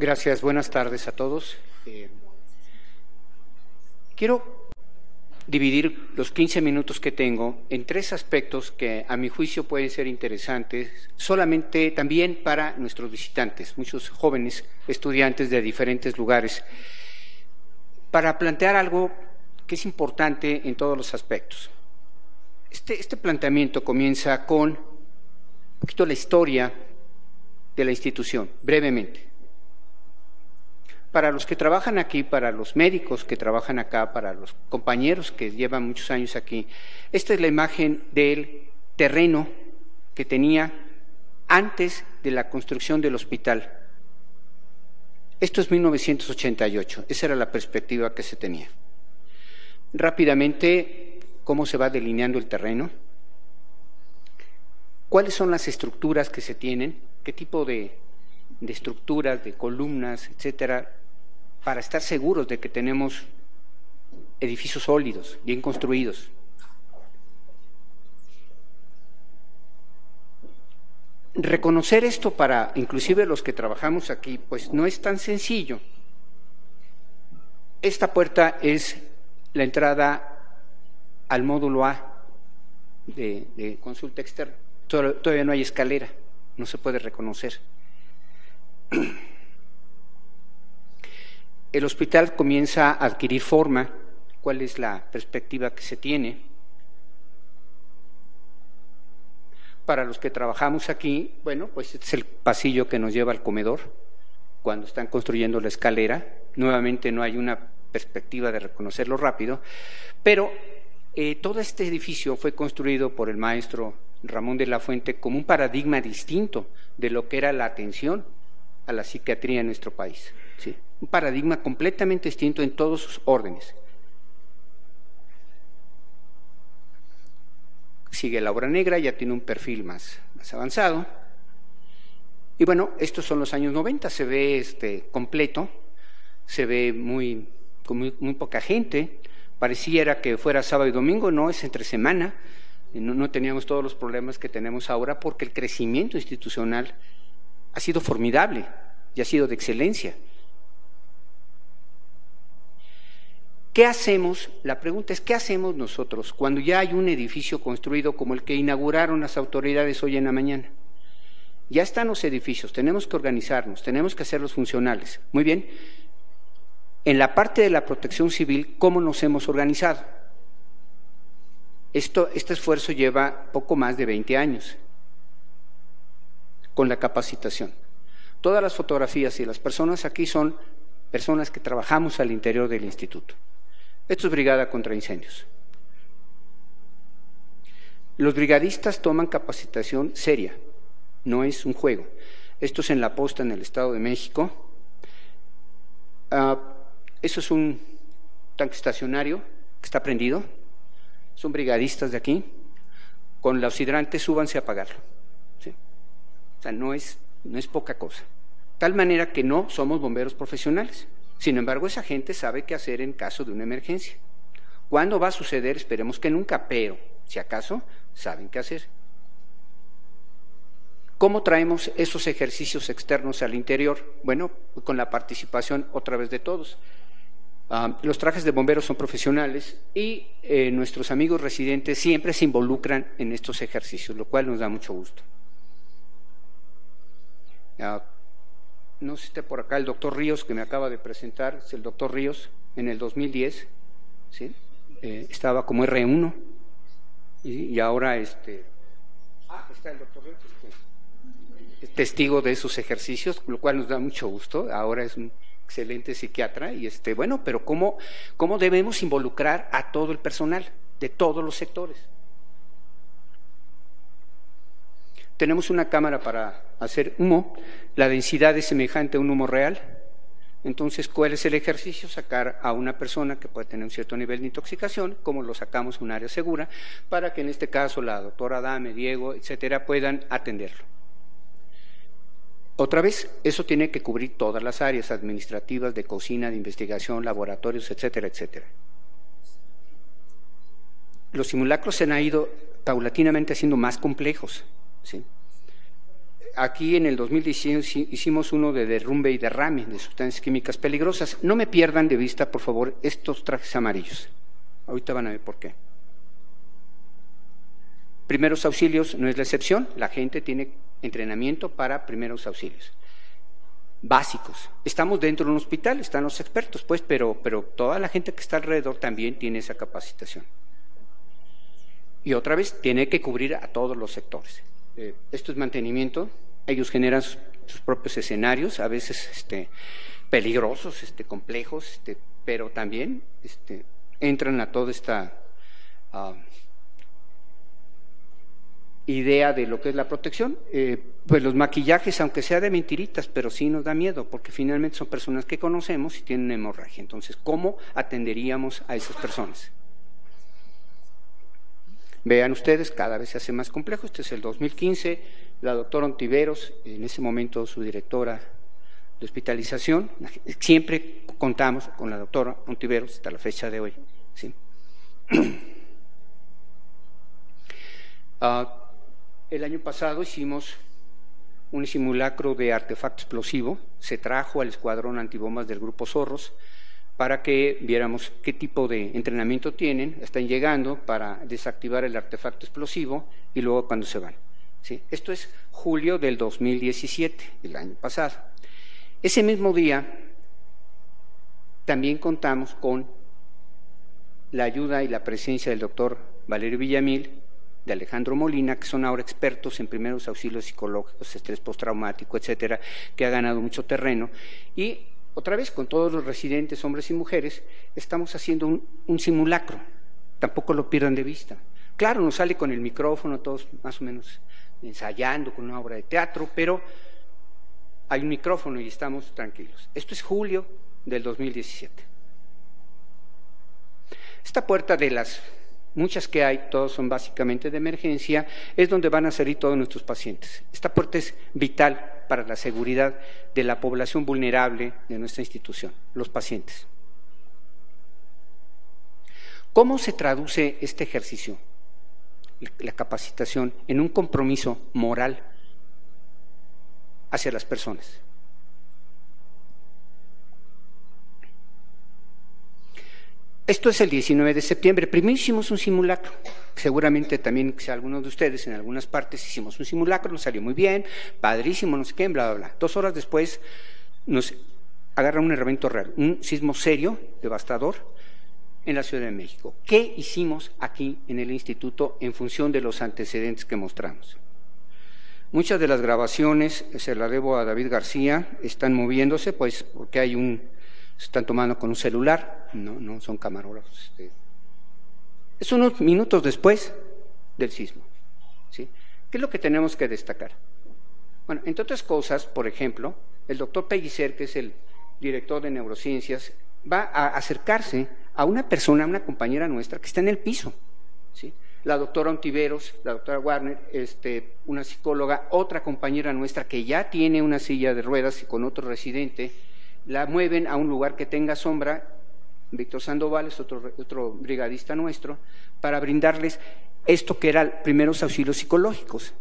Gracias, buenas tardes a todos. Quiero dividir los 15 minutos que tengo en tres aspectos que a mi juicio pueden ser interesantes, solamente también para nuestros visitantes, muchos jóvenes estudiantes de diferentes lugares, para plantear algo que es importante en todos los aspectos. Este planteamiento comienza con un poquito la historia de la institución, brevemente. Para los que trabajan aquí, para los médicos que trabajan acá, para los compañeros que llevan muchos años aquí, esta es la imagen del terreno que tenía antes de la construcción del hospital. Esto es 1988, esa era la perspectiva que se tenía. Rápidamente, ¿cómo se va delineando el terreno? ¿Cuáles son las estructuras que se tienen? ¿Qué tipo de estructuras, de columnas, etcétera, para estar seguros de que tenemos edificios sólidos, bien construidos? Reconocer esto para inclusive los que trabajamos aquí, pues no es tan sencillo. Esta puerta es la entrada al módulo A de consulta externa. Todavía no hay escalera, no se puede reconocer. El hospital comienza a adquirir forma. ¿Cuál es la perspectiva que se tiene? Para los que trabajamos aquí, bueno, pues este es el pasillo que nos lleva al comedor. Cuando están construyendo la escalera, nuevamente no hay una perspectiva de reconocerlo rápido, pero todo este edificio fue construido por el maestro Ramón de la Fuente como un paradigma distinto de lo que era la atención a la psiquiatría en nuestro país, ¿sí? Un paradigma completamente distinto en todos sus órdenes. Sigue la obra negra, ya tiene un perfil más avanzado. Y bueno, estos son los años 90, se ve completo, se ve con muy poca gente, pareciera que fuera sábado y domingo, no, es entre semana, no teníamos todos los problemas que tenemos ahora porque el crecimiento institucional ha sido formidable y ha sido de excelencia. ¿Qué hacemos? La pregunta es, ¿qué hacemos nosotros cuando ya hay un edificio construido como el que inauguraron las autoridades hoy en la mañana? Ya están los edificios, tenemos que organizarnos, tenemos que hacerlos funcionales. Muy bien. En la parte de la protección civil, ¿cómo nos hemos organizado? Este esfuerzo lleva poco más de 20 años con la capacitación. Todas las fotografías y las personas aquí son personas que trabajamos al interior del instituto. Esto es Brigada contra Incendios. Los brigadistas toman capacitación seria, no es un juego. Esto es en La Posta, en el Estado de México. Eso es un tanque estacionario que está prendido. Son brigadistas de aquí. Con los hidrantes, súbanse a apagarlo. ¿Sí? O sea, no es poca cosa. Tal manera que no somos bomberos profesionales. Sin embargo, esa gente sabe qué hacer en caso de una emergencia. ¿Cuándo va a suceder? Esperemos que nunca, pero si acaso, saben qué hacer. ¿Cómo traemos esos ejercicios externos al interior? Bueno, con la participación otra vez de todos. Los trajes de bomberos son profesionales y nuestros amigos residentes siempre se involucran en estos ejercicios, lo cual nos da mucho gusto. No sé si está por acá el doctor Ríos, que me acaba de presentar, es el doctor Ríos, en el 2010, ¿sí? Estaba como R1 y ahora está el doctor Ríos, es testigo de esos ejercicios, lo cual nos da mucho gusto. Ahora es un excelente psiquiatra y bueno, pero ¿cómo debemos involucrar a todo el personal de todos los sectores? Tenemos una cámara para hacer humo, la densidad es semejante a un humo real. Entonces, ¿cuál es el ejercicio? Sacar a una persona que puede tener un cierto nivel de intoxicación, como lo sacamos a un área segura, para que en este caso la doctora Dame, Diego, etcétera, puedan atenderlo. Otra vez, eso tiene que cubrir todas las áreas administrativas, de cocina, de investigación, laboratorios, etcétera, etcétera. Los simulacros se han ido paulatinamente haciendo más complejos, ¿sí? aquí en el 2016 hicimos uno de derrumbe y derrame de sustancias químicas peligrosas. No me pierdan de vista, por favor, estos trajes amarillos. Ahorita van a ver por qué. Primeros auxilios no es la excepción. La gente tiene entrenamiento para primeros auxilios básicos. Estamos dentro de un hospital, están los expertos, pues, pero toda la gente que está alrededor también tiene esa capacitación. Y otra vez, tiene que cubrir a todos los sectores. Esto es mantenimiento. Ellos generan sus propios escenarios, a veces peligrosos, complejos, pero también entran a toda esta idea de lo que es la protección. Pues los maquillajes, aunque sea de mentiritas, pero sí nos da miedo, porque finalmente son personas que conocemos y tienen hemorragia. Entonces, ¿cómo atenderíamos a esas personas? Vean ustedes, cada vez se hace más complejo. Este es el 2015, la doctora Ontiveros, en ese momento su directora de hospitalización. Siempre contamos con la doctora Ontiveros hasta la fecha de hoy, ¿sí? El año pasado hicimos un simulacro de artefacto explosivo. Se trajo al escuadrón antibombas del Grupo Zorros para que viéramos qué tipo de entrenamiento tienen. Están llegando para desactivar el artefacto explosivo y luego cuando se van, ¿sí? Esto es julio del 2017, el año pasado. Ese mismo día también contamos con la ayuda y la presencia del doctor Valerio Villamil, de Alejandro Molina, que son ahora expertos en primeros auxilios psicológicos, estrés postraumático, etcétera, que ha ganado mucho terreno. Y otra vez, con todos los residentes, hombres y mujeres, estamos haciendo un simulacro. Tampoco lo pierdan de vista. Claro, nos sale con el micrófono, todos más o menos ensayando con una obra de teatro, pero hay un micrófono y estamos tranquilos. Esto es julio del 2017. Esta puerta, de las muchas que hay, todas son básicamente de emergencia, es donde van a salir todos nuestros pacientes. Esta puerta es vital para la seguridad de la población vulnerable de nuestra institución, los pacientes. ¿Cómo se traduce este ejercicio, la capacitación, en un compromiso moral hacia las personas? Esto es el 19 de septiembre. Primero hicimos un simulacro. Seguramente también, si algunos de ustedes en algunas partes hicimos un simulacro, nos salió muy bien, padrísimo, no sé qué, bla, bla, bla. 2 horas después nos agarra un evento real, un sismo serio, devastador, en la Ciudad de México. ¿Qué hicimos aquí en el instituto en función de los antecedentes que mostramos? Muchas de las grabaciones, se las debo a David García, están moviéndose, pues porque hay se están tomando con un celular, no son camarógrafos. Es unos minutos después del sismo, ¿sí? ¿Qué es lo que tenemos que destacar? Bueno, entre otras cosas, por ejemplo, el doctor Pellicer, que es el director de neurociencias, va a acercarse a una persona, a una compañera nuestra que está en el piso, ¿sí? La doctora Ontiveros, la doctora Warner, una psicóloga, otra compañera nuestra que ya tiene una silla de ruedas y con otro residente, la mueven a un lugar que tenga sombra. Víctor Sandoval es otro brigadista nuestro, para brindarles esto que eran primeros auxilios psicológicos,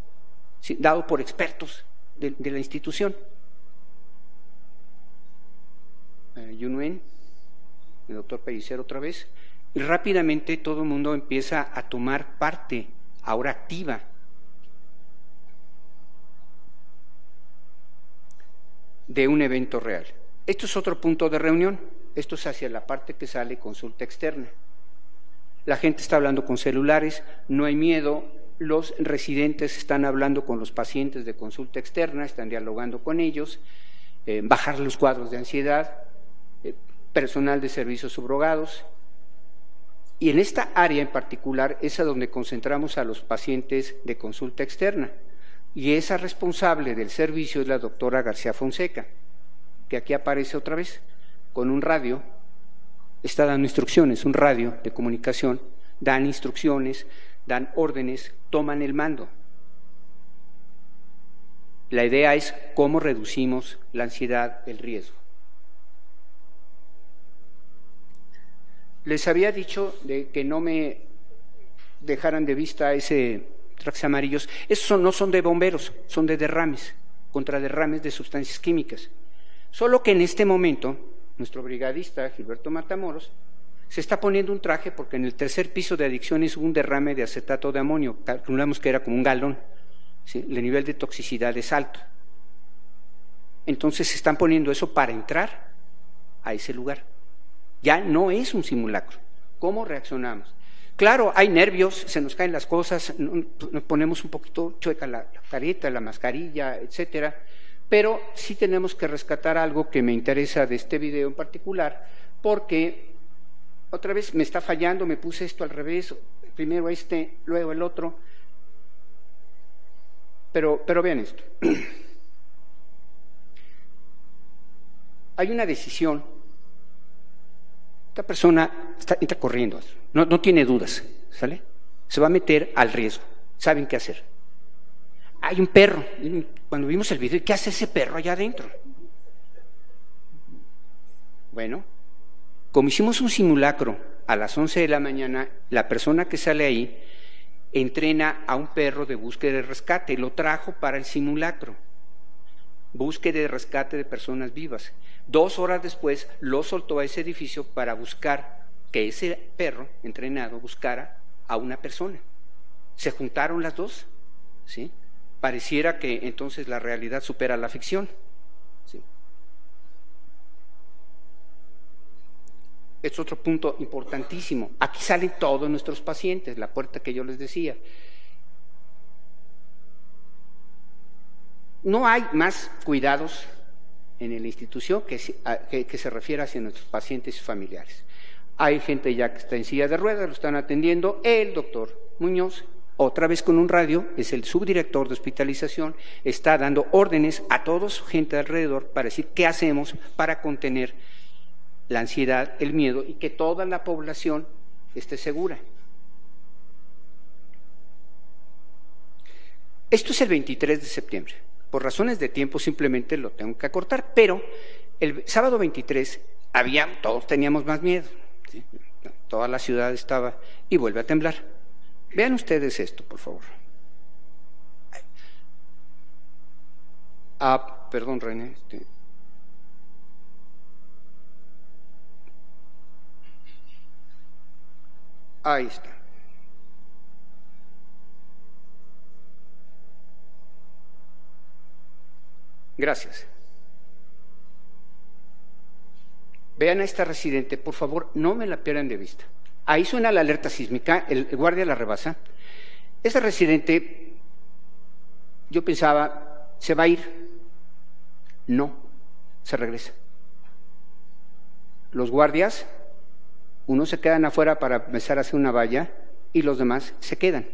¿sí?, dado por expertos de la institución. Yunuen, el doctor Pellicer otra vez, y rápidamente todo el mundo empieza a tomar parte, ahora activa. De un evento real. Esto es otro punto de reunión. Esto es hacia la parte que sale consulta externa. La gente está hablando con celulares, no hay miedo, los residentes están hablando con los pacientes de consulta externa, están dialogando con ellos, bajar los cuadros de ansiedad, personal de servicios subrogados. Y en esta área en particular es a donde concentramos a los pacientes de consulta externa. Y esa responsable del servicio es la doctora García Fonseca, que aquí aparece otra vez, con un radio, está dando instrucciones, un radio de comunicación, dan instrucciones, dan órdenes, toman el mando. La idea es cómo reducimos la ansiedad, el riesgo. Les había dicho de que no me dejaran de vista ese trajes amarillos. Esos no son de bomberos, son de derrames. contra derrames de sustancias químicas. Solo que en este momento, nuestro brigadista Gilberto Matamoros se está poniendo un traje porque en el tercer piso de adicciones hubo un derrame de acetato de amonio, calculamos que era como un galón, ¿sí? El nivel de toxicidad es alto. Entonces se están poniendo eso para entrar a ese lugar. Ya no es un simulacro. ¿Cómo reaccionamos? Claro, hay nervios, se nos caen las cosas, nos ponemos un poquito chueca la careta, la mascarilla, etcétera, pero sí tenemos que rescatar algo que me interesa de este video en particular, porque otra vez me está fallando, me puse esto al revés, primero este, luego el otro, pero vean esto. Hay una decisión. Esta persona está corriendo, no tiene dudas, ¿sale? Se va a meter al riesgo, saben qué hacer. Hay un perro, cuando vimos el video, ¿qué hace ese perro allá adentro? Bueno, como hicimos un simulacro a las 11 de la mañana, la persona que sale ahí entrena a un perro de búsqueda y rescate, lo trajo para el simulacro. Búsqueda y rescate de personas vivas. 2 horas después lo soltó a ese edificio para buscar que ese perro entrenado buscara a una persona. Se juntaron las dos, ¿sí? Pareciera que entonces la realidad supera la ficción, ¿sí? Es otro punto importantísimo. Aquí salen todos nuestros pacientes, la puerta que yo les decía. No hay más cuidados en la institución que se refiera hacia nuestros pacientes y familiares. Hay gente ya que está en silla de ruedas, lo están atendiendo. El doctor Muñoz, otra vez con un radio, es el subdirector de hospitalización, está dando órdenes a toda su gente alrededor para decir qué hacemos para contener la ansiedad, el miedo y que toda la población esté segura. Esto es el 23 de septiembre. Por razones de tiempo simplemente lo tengo que acortar, pero el sábado 23 todos teníamos más miedo, ¿sí? Toda la ciudad estaba y vuelve a temblar. Vean ustedes esto, por favor. Perdón, René. Ahí está. Gracias. Vean a esta residente, por favor, no me la pierdan de vista. Ahí suena la alerta sísmica, el guardia la rebasa. Esa residente, yo pensaba, ¿se va a ir? No, se regresa. Los guardias, unos se quedan afuera para empezar a hacer una valla y los demás se quedan.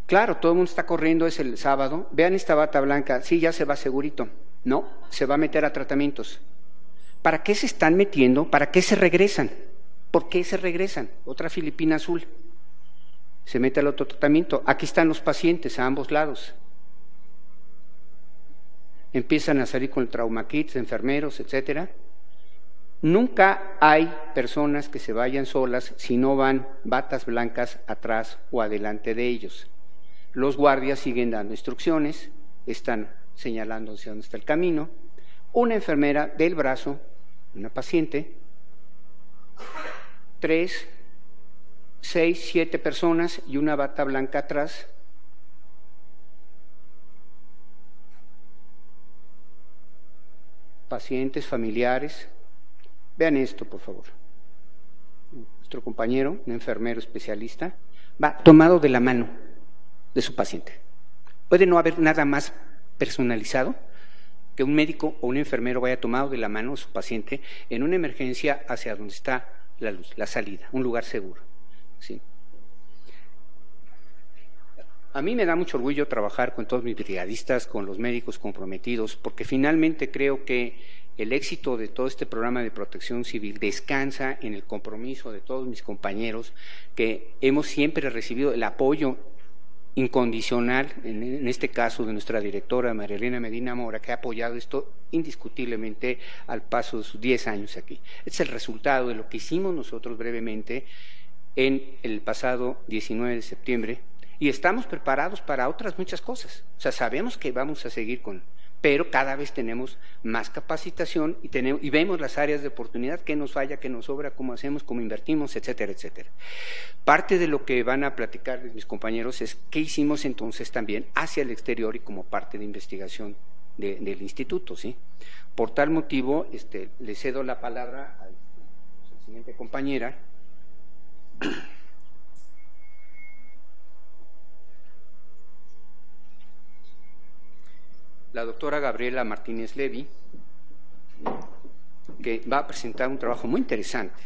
Claro, todo el mundo está corriendo, es el sábado. Vean esta bata blanca, sí, ya se va segurito. No, se va a meter a tratamientos. ¿Para qué se están metiendo? ¿Para qué se regresan? ¿Por qué se regresan? Otra filipina azul. Se mete al otro tratamiento. Aquí están los pacientes a ambos lados. Empiezan a salir con el trauma kits, enfermeros, etcétera. Nunca hay personas que se vayan solas si no van batas blancas atrás o adelante de ellos. Los guardias siguen dando instrucciones, están señalando hacia dónde está el camino. Una enfermera del brazo, una paciente, 3, 6, 7 personas y una bata blanca atrás. Pacientes, familiares. Vean esto, por favor. Nuestro compañero, un enfermero especialista, va tomado de la mano de su paciente. Puede no haber nada más personalizado que un médico o un enfermero vaya tomado de la mano de su paciente en una emergencia hacia donde está la luz, la salida, un lugar seguro. ¿Sí? A mí me da mucho orgullo trabajar con todos mis brigadistas, con los médicos comprometidos, porque finalmente creo que el éxito de todo este programa de protección civil descansa en el compromiso de todos mis compañeros, que hemos siempre recibido el apoyo incondicional, en este caso de nuestra directora María Elena Medina Mora, que ha apoyado esto indiscutiblemente al paso de sus 10 años aquí. Este es el resultado de lo que hicimos nosotros brevemente en el pasado 19 de septiembre Y estamos preparados para otras muchas cosas. O sea, sabemos que vamos a seguir pero cada vez tenemos más capacitación y vemos las áreas de oportunidad, qué nos falla, qué nos sobra, cómo hacemos, cómo invertimos, etcétera, etcétera. Parte de lo que van a platicar mis compañeros es qué hicimos entonces también hacia el exterior y como parte de investigación del instituto, ¿sí? Por tal motivo, le cedo la palabra a la siguiente compañera. La doctora Gabriela Martínez Levy, que va a presentar un trabajo muy interesante.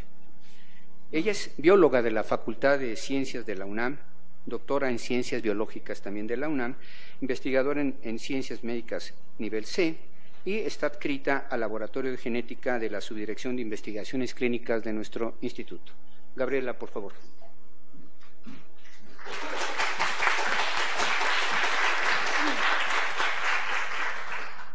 Ella es bióloga de la Facultad de Ciencias de la UNAM, doctora en Ciencias Biológicas también de la UNAM, investigadora en Ciencias Médicas nivel C y está adscrita al Laboratorio de Genética de la Subdirección de Investigaciones Clínicas de nuestro instituto. Gabriela, por favor.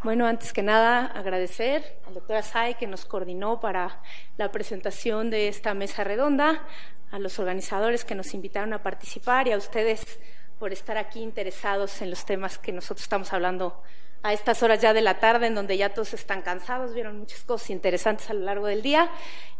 Bueno, antes que nada, agradecer al doctor Asay que nos coordinó para la presentación de esta mesa redonda, a los organizadores que nos invitaron a participar y a ustedes por estar aquí interesados en los temas que nosotros estamos hablando a estas horas ya de la tarde, en donde ya todos están cansados, vieron muchas cosas interesantes a lo largo del día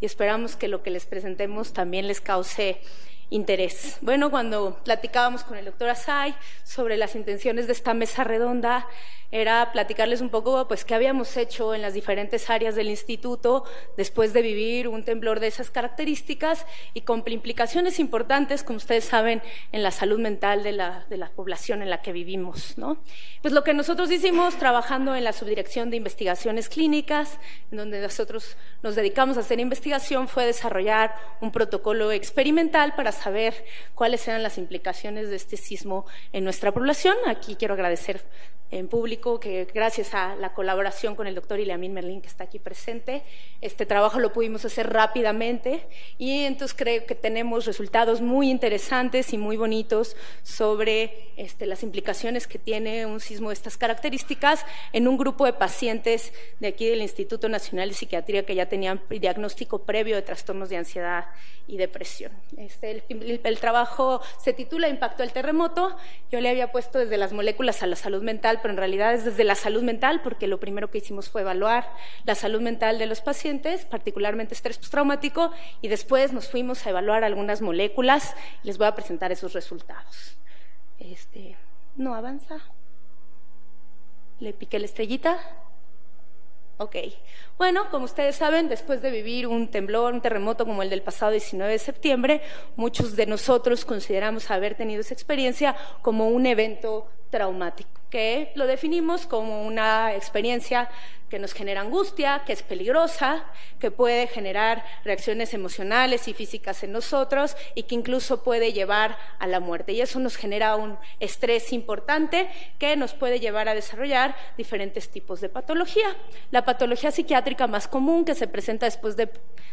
y esperamos que lo que les presentemos también les cause interés. Bueno, cuando platicábamos con el doctor Asay sobre las intenciones de esta mesa redonda, era platicarles un poco pues qué habíamos hecho en las diferentes áreas del instituto después de vivir un temblor de esas características y con implicaciones importantes, como ustedes saben, en la salud mental de la población en la que vivimos, ¿no? Pues lo que nosotros hicimos trabajando en la Subdirección de Investigaciones Clínicas, en donde nosotros nos dedicamos a hacer investigación, fue desarrollar un protocolo experimental para saber cuáles eran las implicaciones de este sismo en nuestra población. Aquí quiero agradecer en público que gracias a la colaboración con el doctor Iliamín Merlín, que está aquí presente, este trabajo lo pudimos hacer rápidamente y entonces creo que tenemos resultados muy interesantes y muy bonitos sobre las implicaciones que tiene un sismo de estas características en un grupo de pacientes de aquí del Instituto Nacional de Psiquiatría que ya tenían diagnóstico previo de trastornos de ansiedad y depresión. El trabajo se titula Impacto del terremoto. Yo le había puesto desde las moléculas a la salud mental, pero en realidad es desde la salud mental, porque lo primero que hicimos fue evaluar la salud mental de los pacientes, particularmente estrés postraumático, y después nos fuimos a evaluar algunas moléculas y les voy a presentar esos resultados. ¿No avanza? ¿Le piqué la estrellita? Ok. Bueno, como ustedes saben, después de vivir un temblor, un terremoto como el del pasado 19 de septiembre, muchos de nosotros consideramos haber tenido esa experiencia como un evento traumático, que lo definimos como una experiencia que nos genera angustia, que es peligrosa, que puede generar reacciones emocionales y físicas en nosotros y que incluso puede llevar a la muerte. Y eso nos genera un estrés importante que nos puede llevar a desarrollar diferentes tipos de patología. La patología psiquiátrica más común que se presenta después de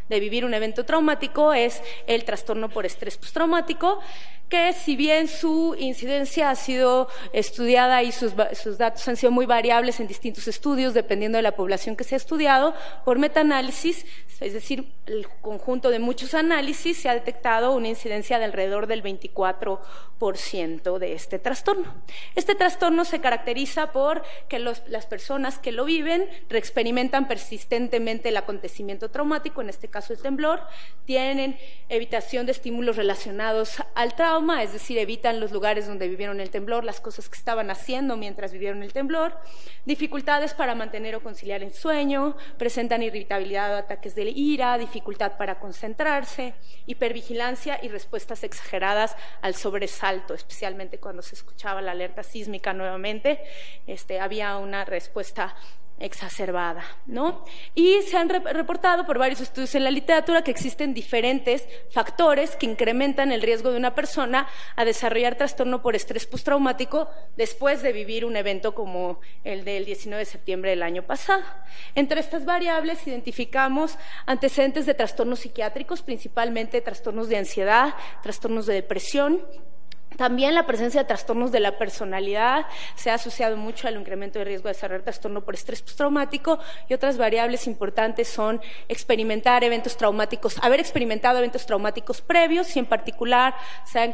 vivir un evento traumático es el trastorno por estrés postraumático, que si bien su incidencia ha sido estudiada y sus datos han sido muy variables en distintos estudios, dependiendo de la población que se ha estudiado, por metaanálisis, es decir, el conjunto de muchos análisis, se ha detectado una incidencia de alrededor del 24% de este trastorno. Este trastorno se caracteriza por que las personas que lo viven reexperimentan persistentemente el acontecimiento traumático, en este caso el temblor, tienen evitación de estímulos relacionados al trauma, es decir, evitan los lugares donde vivieron el temblor, las cosas que estaban haciendo mientras vivieron el temblor, dificultades para mantener o conciliar el sueño, presentan irritabilidad o ataques de ira, dificultad para concentrarse, hipervigilancia y respuestas exageradas al sobresalto, especialmente cuando se escuchaba la alerta sísmica nuevamente, había una respuesta exacerbada, ¿no? Y se han reportado por varios estudios en la literatura que existen diferentes factores que incrementan el riesgo de una persona a desarrollar trastorno por estrés postraumático después de vivir un evento como el del 19 de septiembre del año pasado. Entre estas variables identificamos antecedentes de trastornos psiquiátricos, principalmente trastornos de ansiedad, trastornos de depresión, También la presencia de trastornos de la personalidad se ha asociado mucho al incremento de riesgo de desarrollar trastorno por estrés postraumático, y otras variables importantes son experimentar eventos traumáticos, haber experimentado eventos traumáticos previos, y en particular se ha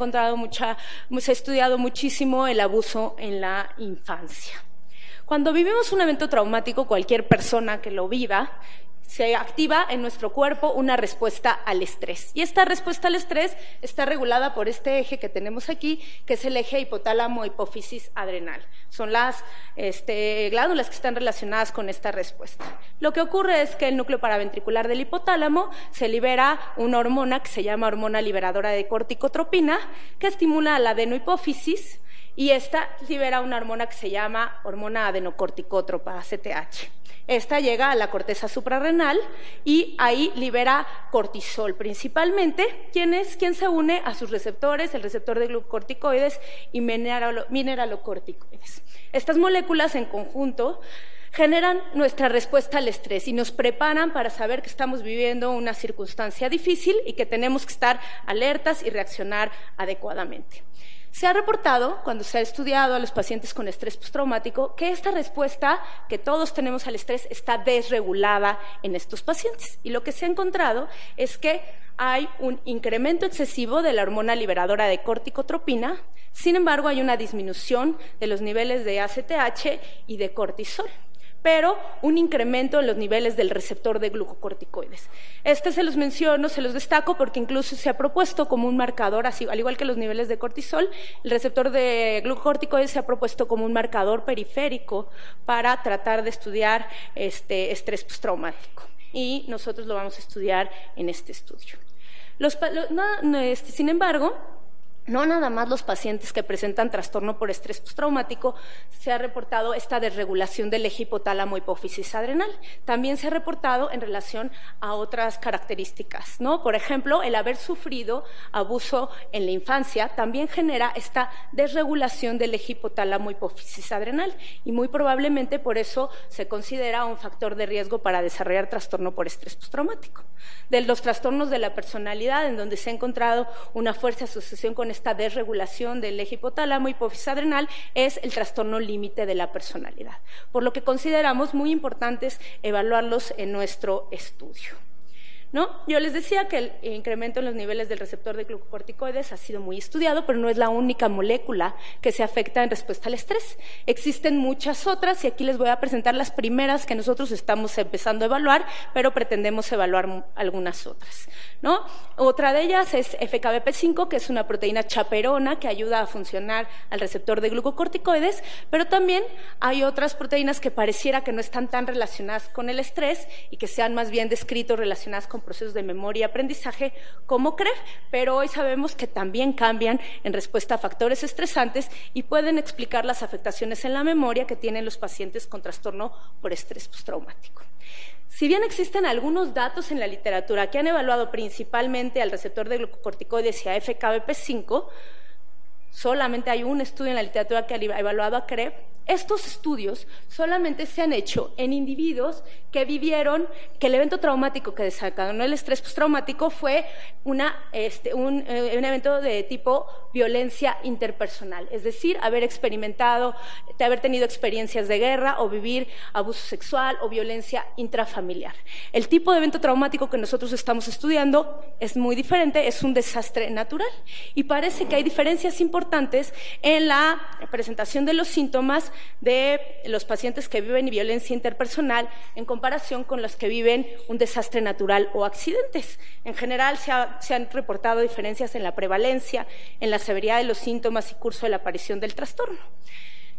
estudiado muchísimo el abuso en la infancia. Cuando vivimos un evento traumático, cualquier persona que lo viva, se activa en nuestro cuerpo una respuesta al estrés. Y esta respuesta al estrés está regulada por este eje que tenemos aquí, que es el eje hipotálamo-hipófisis-adrenal. Son las glándulas que están relacionadas con esta respuesta. Lo que ocurre es que el núcleo paraventricular del hipotálamo se libera una hormona que se llama hormona liberadora de corticotropina, que estimula a la adenohipófisis, y esta libera una hormona que se llama hormona adenocorticótropa, ACTH. Esta llega a la corteza suprarrenal y ahí libera cortisol principalmente, quien se une a sus receptores, el receptor de glucocorticoides y mineralocorticoides. Estas moléculas en conjunto generan nuestra respuesta al estrés y nos preparan para saber que estamos viviendo una circunstancia difícil y que tenemos que estar alertas y reaccionar adecuadamente. Se ha reportado, cuando se ha estudiado a los pacientes con estrés postraumático, que esta respuesta que todos tenemos al estrés está desregulada en estos pacientes. Y lo que se ha encontrado es que hay un incremento excesivo de la hormona liberadora de corticotropina, sin embargo hay una disminución de los niveles de ACTH y de cortisol, pero un incremento en los niveles del receptor de glucocorticoides. Se los menciono, se los destaco porque incluso se ha propuesto como un marcador, así, al igual que los niveles de cortisol, el receptor de glucocorticoides se ha propuesto como un marcador periférico para tratar de estudiar estrés postraumático. Y nosotros lo vamos a estudiar en este estudio. Sin embargo, no nada más los pacientes que presentan trastorno por estrés postraumático se ha reportado esta desregulación del eje hipotálamo-hipófisis-adrenal. También se ha reportado en relación a otras características, ¿no? Por ejemplo, el haber sufrido abuso en la infancia también genera esta desregulación del eje hipotálamo-hipófisis-adrenal y muy probablemente por eso se considera un factor de riesgo para desarrollar trastorno por estrés postraumático. De los trastornos de la personalidad, en donde se ha encontrado una fuerte asociación con esta desregulación del eje hipotálamo hipófisis adrenal, es el trastorno límite de la personalidad, por lo que consideramos muy importantes evaluarlos en nuestro estudio, ¿no? Yo les decía que el incremento en los niveles del receptor de glucocorticoides ha sido muy estudiado, pero no es la única molécula que se afecta en respuesta al estrés. Existen muchas otras y aquí les voy a presentar las primeras que nosotros estamos empezando a evaluar, pero pretendemos evaluar algunas otras, ¿no? Otra de ellas es FKBP5, que es una proteína chaperona que ayuda a funcionar al receptor de glucocorticoides, pero también hay otras proteínas que pareciera que no están tan relacionadas con el estrés y que se han más bien descrito relacionadas con procesos de memoria y aprendizaje como CREF, pero hoy sabemos que también cambian en respuesta a factores estresantes y pueden explicar las afectaciones en la memoria que tienen los pacientes con trastorno por estrés postraumático. Si bien existen algunos datos en la literatura que han evaluado principalmente al receptor de glucocorticoides y a FKBP5, solamente hay un estudio en la literatura que ha evaluado a CREF. Estos estudios solamente se han hecho en individuos que vivieron, que el evento traumático que desencadenó el estrés postraumático fue un evento de tipo violencia interpersonal, es decir, haber tenido experiencias de guerra o vivir abuso sexual o violencia intrafamiliar. El tipo de evento traumático que nosotros estamos estudiando es muy diferente, es un desastre natural y parece que hay diferencias importantes en la presentación de los síntomas de los pacientes que viven violencia interpersonal en comparación con los que viven un desastre natural o accidentes. En general se han reportado diferencias en la prevalencia, en la severidad de los síntomas y curso de la aparición del trastorno.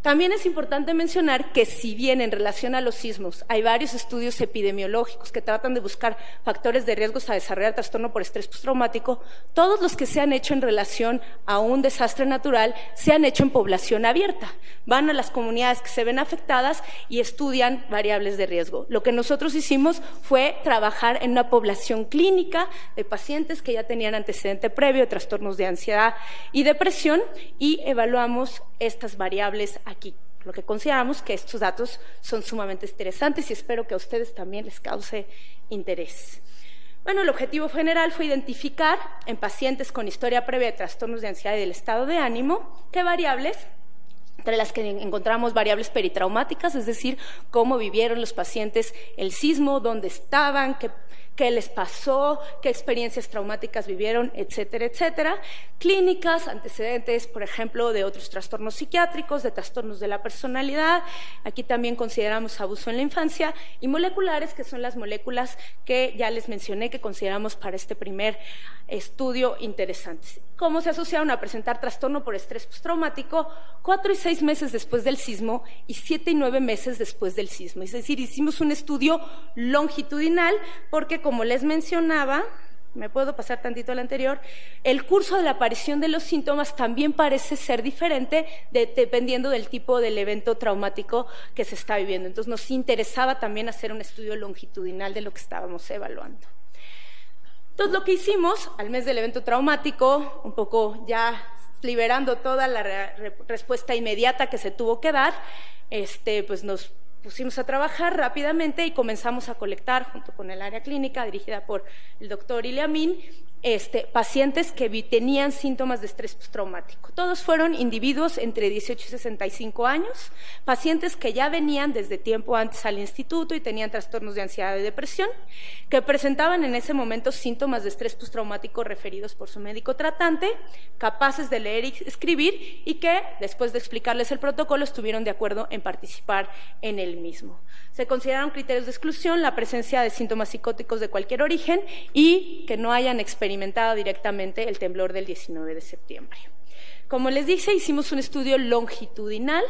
También es importante mencionar que si bien en relación a los sismos hay varios estudios epidemiológicos que tratan de buscar factores de riesgos a desarrollar trastorno por estrés postraumático, todos los que se han hecho en relación a un desastre natural se han hecho en población abierta. Van a las comunidades que se ven afectadas y estudian variables de riesgo. Lo que nosotros hicimos fue trabajar en una población clínica de pacientes que ya tenían antecedente previo de trastornos de ansiedad y depresión y evaluamos estas variables aquí, lo que consideramos que estos datos son sumamente interesantes y espero que a ustedes también les cause interés. Bueno, el objetivo general fue identificar en pacientes con historia previa de trastornos de ansiedad y del estado de ánimo qué variables, entre las que encontramos variables peritraumáticas, es decir, cómo vivieron los pacientes el sismo, dónde estaban, qué les pasó, qué experiencias traumáticas vivieron, etcétera, etcétera. Clínicas, antecedentes, por ejemplo, de otros trastornos psiquiátricos, de trastornos de la personalidad. Aquí también consideramos abuso en la infancia. Y moleculares, que son las moléculas que ya les mencioné que consideramos para este primer estudio interesantes. ¿Cómo se asociaron a presentar trastorno por estrés postraumático? 4 y 6 meses después del sismo y 7 y 9 meses después del sismo. Es decir, hicimos un estudio longitudinal porque, como les mencionaba, me puedo pasar tantito al anterior, el curso de la aparición de los síntomas también parece ser diferente dependiendo del tipo del evento traumático que se está viviendo. Entonces nos interesaba también hacer un estudio longitudinal de lo que estábamos evaluando. Entonces lo que hicimos al mes del evento traumático, un poco ya liberando toda la respuesta inmediata que se tuvo que dar, pues nos pusimos a trabajar rápidamente y comenzamos a colectar, junto con el área clínica dirigida por el doctor Iliamín, pacientes que tenían síntomas de estrés postraumático. Todos fueron individuos entre 18 y 65 años, pacientes que ya venían desde tiempo antes al instituto y tenían trastornos de ansiedad y depresión, que presentaban en ese momento síntomas de estrés postraumático referidos por su médico tratante, capaces de leer y escribir y que, después de explicarles el protocolo, estuvieron de acuerdo en participar en el mismo. Se consideraron criterios de exclusión la presencia de síntomas psicóticos de cualquier origen y que no hayan experimentado directamente el temblor del 19 de septiembre. Como les dije, hicimos un estudio longitudinal.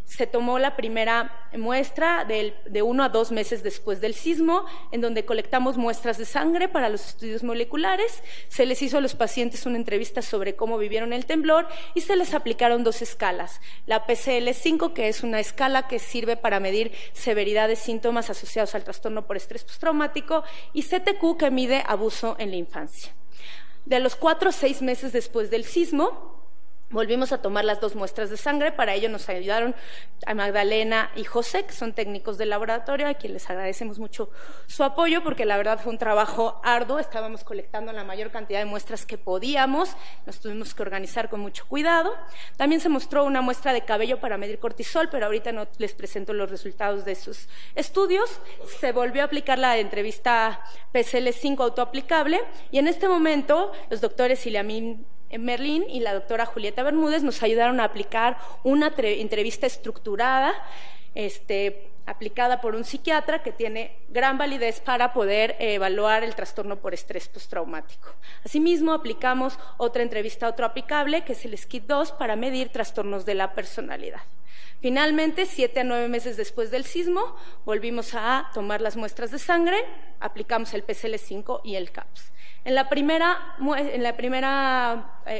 Se tomó la primera muestra de 1 a 2 meses después del sismo, en donde colectamos muestras de sangre para los estudios moleculares. Se les hizo a los pacientes una entrevista sobre cómo vivieron el temblor y se les aplicaron 2 escalas. La PCL-5, que es una escala que sirve para medir severidad de síntomas asociados al trastorno por estrés postraumático, y CTQ, que mide abuso en la infancia. De los 4 a 6 meses después del sismo, volvimos a tomar las 2 muestras de sangre. Para ello nos ayudaron a Magdalena y José, que son técnicos del laboratorio, a quienes les agradecemos mucho su apoyo, porque la verdad fue un trabajo arduo. Estábamos colectando la mayor cantidad de muestras que podíamos, nos tuvimos que organizar con mucho cuidado. También se mostró una muestra de cabello para medir cortisol, pero ahorita no les presento los resultados de sus estudios. Se volvió a aplicar la entrevista PCL-5 autoaplicable, y en este momento los doctores Iliamín Merlín y la doctora Julieta Bermúdez nos ayudaron a aplicar una entrevista estructurada, aplicada por un psiquiatra, que tiene gran validez para poder evaluar el trastorno por estrés postraumático. Asimismo, aplicamos otra entrevista autoaplicable, que es el SCID-2, para medir trastornos de la personalidad. Finalmente, 7 a 9 meses después del sismo, volvimos a tomar las muestras de sangre, aplicamos el PCL-5 y el CAPS. En la primera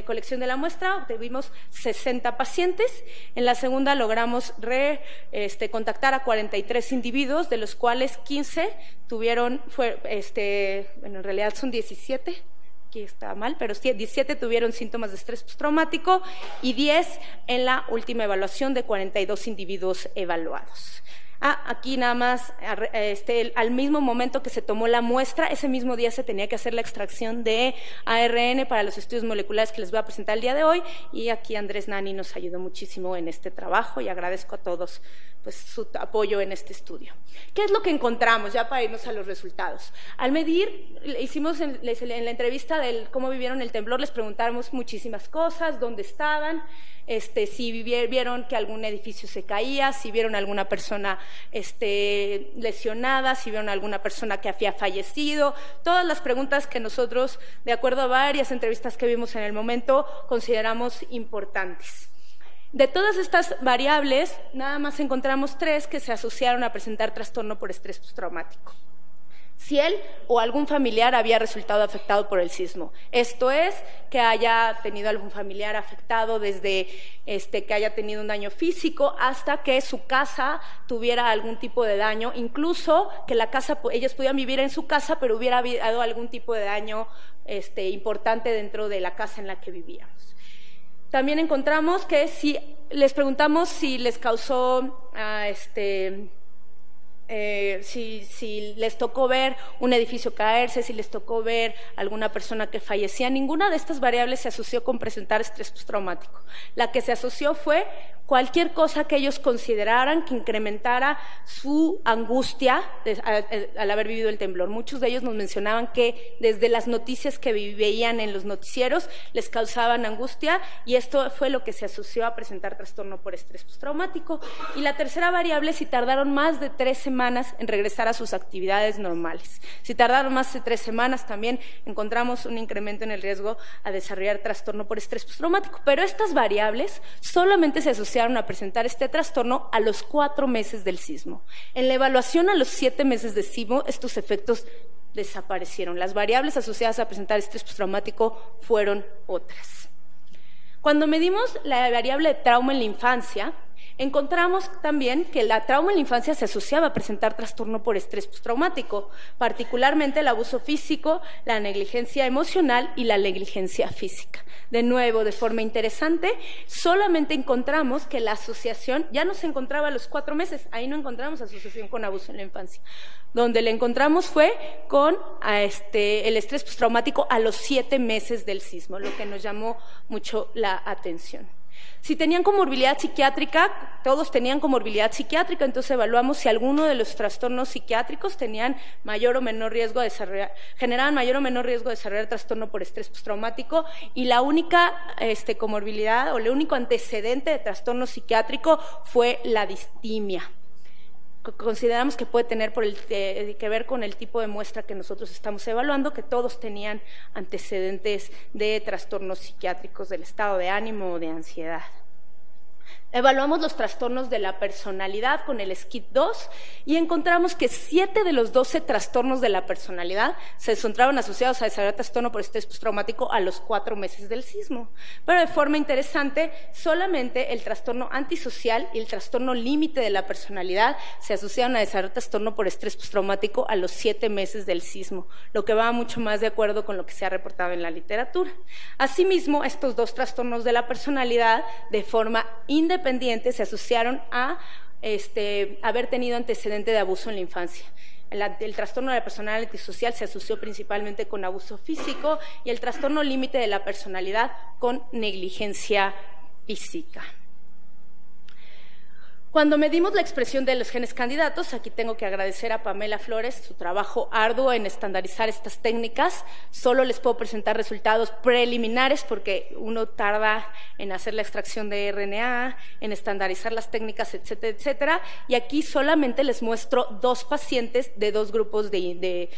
colección de la muestra obtuvimos 60 pacientes. En la segunda logramos contactar a 43 individuos, de los cuales 15 tuvieron, en realidad son 17, aquí está mal, pero 17 tuvieron síntomas de estrés postraumático y 10 en la última evaluación de 42 individuos evaluados. Aquí nada más, al mismo momento que se tomó la muestra, ese mismo día se tenía que hacer la extracción de ARN para los estudios moleculares que les voy a presentar el día de hoy, y aquí Andrés Nani nos ayudó muchísimo en este trabajo, y agradezco a todos su apoyo en este estudio. ¿Qué es lo que encontramos? Ya para irnos a los resultados. Al medir, hicimos en la entrevista del cómo vivieron el temblor, les preguntamos muchísimas cosas: dónde estaban, si vieron que algún edificio se caía, si vieron alguna persona lesionada, si vieron alguna persona que había fallecido. Todas las preguntas que nosotros, de acuerdo a varias entrevistas que vimos en el momento, consideramos importantes. De todas estas variables, nada más encontramos 3 que se asociaron a presentar trastorno por estrés postraumático: si él o algún familiar había resultado afectado por el sismo. Esto es, que haya tenido algún familiar afectado, desde que haya tenido un daño físico hasta que su casa tuviera algún tipo de daño, incluso que la casa, ellos pudieran vivir en su casa, pero hubiera habido algún tipo de daño importante dentro de la casa en la que vivíamos. También encontramos que si les preguntamos si les causó si les tocó ver un edificio caerse, si les tocó ver alguna persona que fallecía, ninguna de estas variables se asoció con presentar estrés postraumático. La que se asoció fue cualquier cosa que ellos consideraran que incrementara su angustia al haber vivido el temblor. Muchos de ellos nos mencionaban que desde las noticias que veían en los noticieros les causaban angustia, y esto fue lo que se asoció a presentar trastorno por estrés postraumático. Y la tercera variable, si tardaron más de 3 semanas en regresar a sus actividades normales. Si tardaron más de 3 semanas, también encontramos un incremento en el riesgo a desarrollar trastorno por estrés postraumático. Pero estas variables solamente se asociaron a presentar este trastorno a los 4 meses del sismo. En la evaluación a los 7 meses del sismo, estos efectos desaparecieron. Las variables asociadas a presentar estrés postraumático fueron otras. Cuando medimos la variable de trauma en la infancia, encontramos también que la trauma en la infancia se asociaba a presentar trastorno por estrés postraumático, particularmente el abuso físico, la negligencia emocional y la negligencia física. De nuevo, de forma interesante, solamente encontramos que la asociación ya no se encontraba a los 4 meses, ahí no encontramos asociación con abuso en la infancia. Donde le encontramos fue con el estrés postraumático a los 7 meses del sismo, lo que nos llamó mucho la atención. Si tenían comorbilidad psiquiátrica, todos tenían comorbilidad psiquiátrica, entonces evaluamos si alguno de los trastornos psiquiátricos tenían mayor o menor riesgo de desarrollar, generaban mayor o menor riesgo de desarrollar trastorno por estrés postraumático, y la única comorbilidad o el único antecedente de trastorno psiquiátrico fue la distimia. Consideramos que puede tener que ver con el tipo de muestra que nosotros estamos evaluando, que todos tenían antecedentes de trastornos psiquiátricos del estado de ánimo o de ansiedad. Evaluamos los trastornos de la personalidad con el SCID-2 y encontramos que 7 de los 12 trastornos de la personalidad se encontraban asociados a desarrollar trastorno por estrés postraumático a los 4 meses del sismo. Pero de forma interesante, solamente el trastorno antisocial y el trastorno límite de la personalidad se asociaron a desarrollar trastorno por estrés postraumático a los 7 meses del sismo, lo que va mucho más de acuerdo con lo que se ha reportado en la literatura. Asimismo, estos 2 trastornos de la personalidad, de forma independiente, se asociaron a haber tenido antecedente de abuso en la infancia. El trastorno de la personalidad antisocial se asoció principalmente con abuso físico y el trastorno límite de la personalidad con negligencia física. Cuando medimos la expresión de los genes candidatos, aquí tengo que agradecer a Pamela Flores su trabajo arduo en estandarizar estas técnicas. Solo les puedo presentar resultados preliminares porque uno tarda en hacer la extracción de RNA, en estandarizar las técnicas, etcétera, etcétera. Y aquí solamente les muestro 2 pacientes de 2 grupos de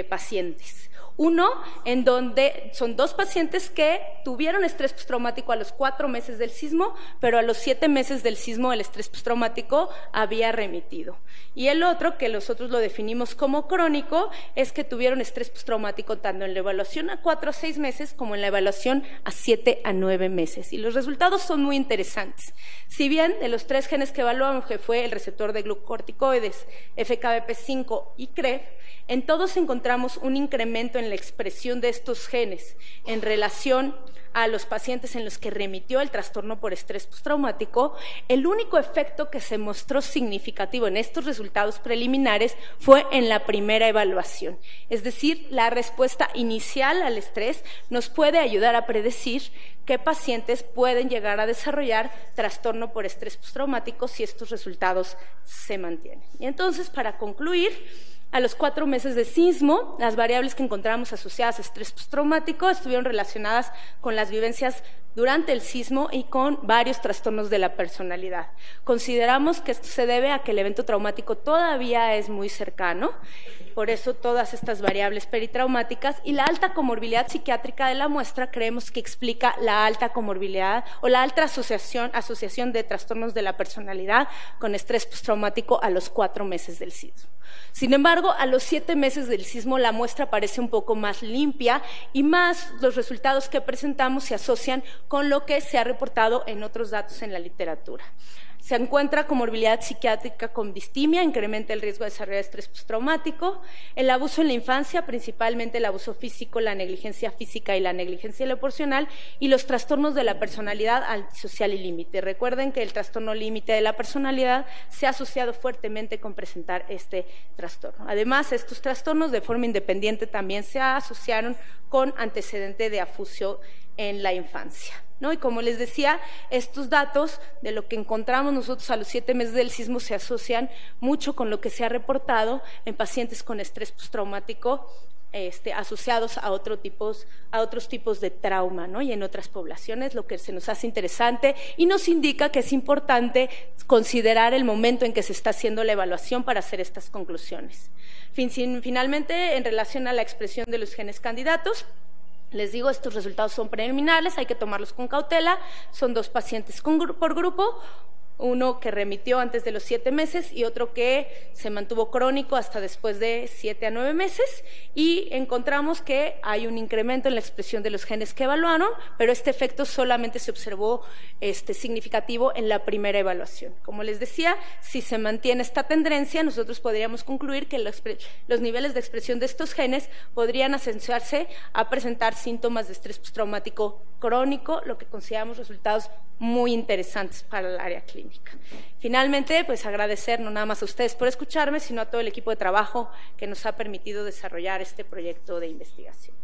pacientes. Uno, en donde son 2 pacientes que tuvieron estrés postraumático a los 4 meses del sismo, pero a los 7 meses del sismo el estrés postraumático había remitido. Y el otro, que nosotros lo definimos como crónico, es que tuvieron estrés postraumático tanto en la evaluación a 4 a 6 meses como en la evaluación a 7 a 9 meses. Y los resultados son muy interesantes. Si bien de los 3 genes que evaluamos, que fue el receptor de glucocorticoides, FKBP5 y CREF, en todos encontramos un incremento en la expresión de estos genes en relación a los pacientes en los que remitió el trastorno por estrés postraumático. El único efecto que se mostró significativo en estos resultados preliminares fue en la primera evaluación. Es decir, la respuesta inicial al estrés nos puede ayudar a predecir qué pacientes pueden llegar a desarrollar trastorno por estrés postraumático si estos resultados se mantienen. Y entonces, para concluir, a los 4 meses de sismo, las variables que encontramos asociadas a estrés postraumático estuvieron relacionadas con las vivencias durante el sismo y con varios trastornos de la personalidad. Consideramos que esto se debe a que el evento traumático todavía es muy cercano, por eso todas estas variables peritraumáticas, y la alta comorbilidad psiquiátrica de la muestra creemos que explica la alta comorbilidad o la alta asociación de trastornos de la personalidad con estrés postraumático a los 4 meses del sismo. Sin embargo, a los 7 meses del sismo la muestra parece un poco más limpia y más los resultados que presentamos se asocian con lo que se ha reportado en otros datos en la literatura. Se encuentra comorbilidad psiquiátrica con distimia, incrementa el riesgo de desarrollar estrés postraumático. El abuso en la infancia, principalmente el abuso físico, la negligencia física y la negligencia proporcional, y los trastornos de la personalidad antisocial y límite. Recuerden que el trastorno límite de la personalidad se ha asociado fuertemente con presentar este trastorno. Además, estos trastornos de forma independiente también se asociaron con antecedente de afusia en la infancia, ¿no? Y como les decía, estos datos de lo que encontramos nosotros a los 7 meses del sismo se asocian mucho con lo que se ha reportado en pacientes con estrés postraumático asociados a otros tipos de trauma, ¿no? Y en otras poblaciones, lo que se nos hace interesante y nos indica que es importante considerar el momento en que se está haciendo la evaluación para hacer estas conclusiones. Finalmente, en relación a la expresión de los genes candidatos, les digo, estos resultados son preliminares, hay que tomarlos con cautela. Son 2 pacientes por grupo, uno que remitió antes de los 7 meses y otro que se mantuvo crónico hasta después de 7 a 9 meses, y encontramos que hay un incremento en la expresión de los genes que evaluaron, pero este efecto solamente se observó significativo en la primera evaluación. Como les decía, si se mantiene esta tendencia, nosotros podríamos concluir que los niveles de expresión de estos genes podrían asociarse a presentar síntomas de estrés postraumático crónico, lo que consideramos resultados muy interesantes para el área clínica. Finalmente, pues agradecer no nada más a ustedes por escucharme, sino a todo el equipo de trabajo que nos ha permitido desarrollar este proyecto de investigación.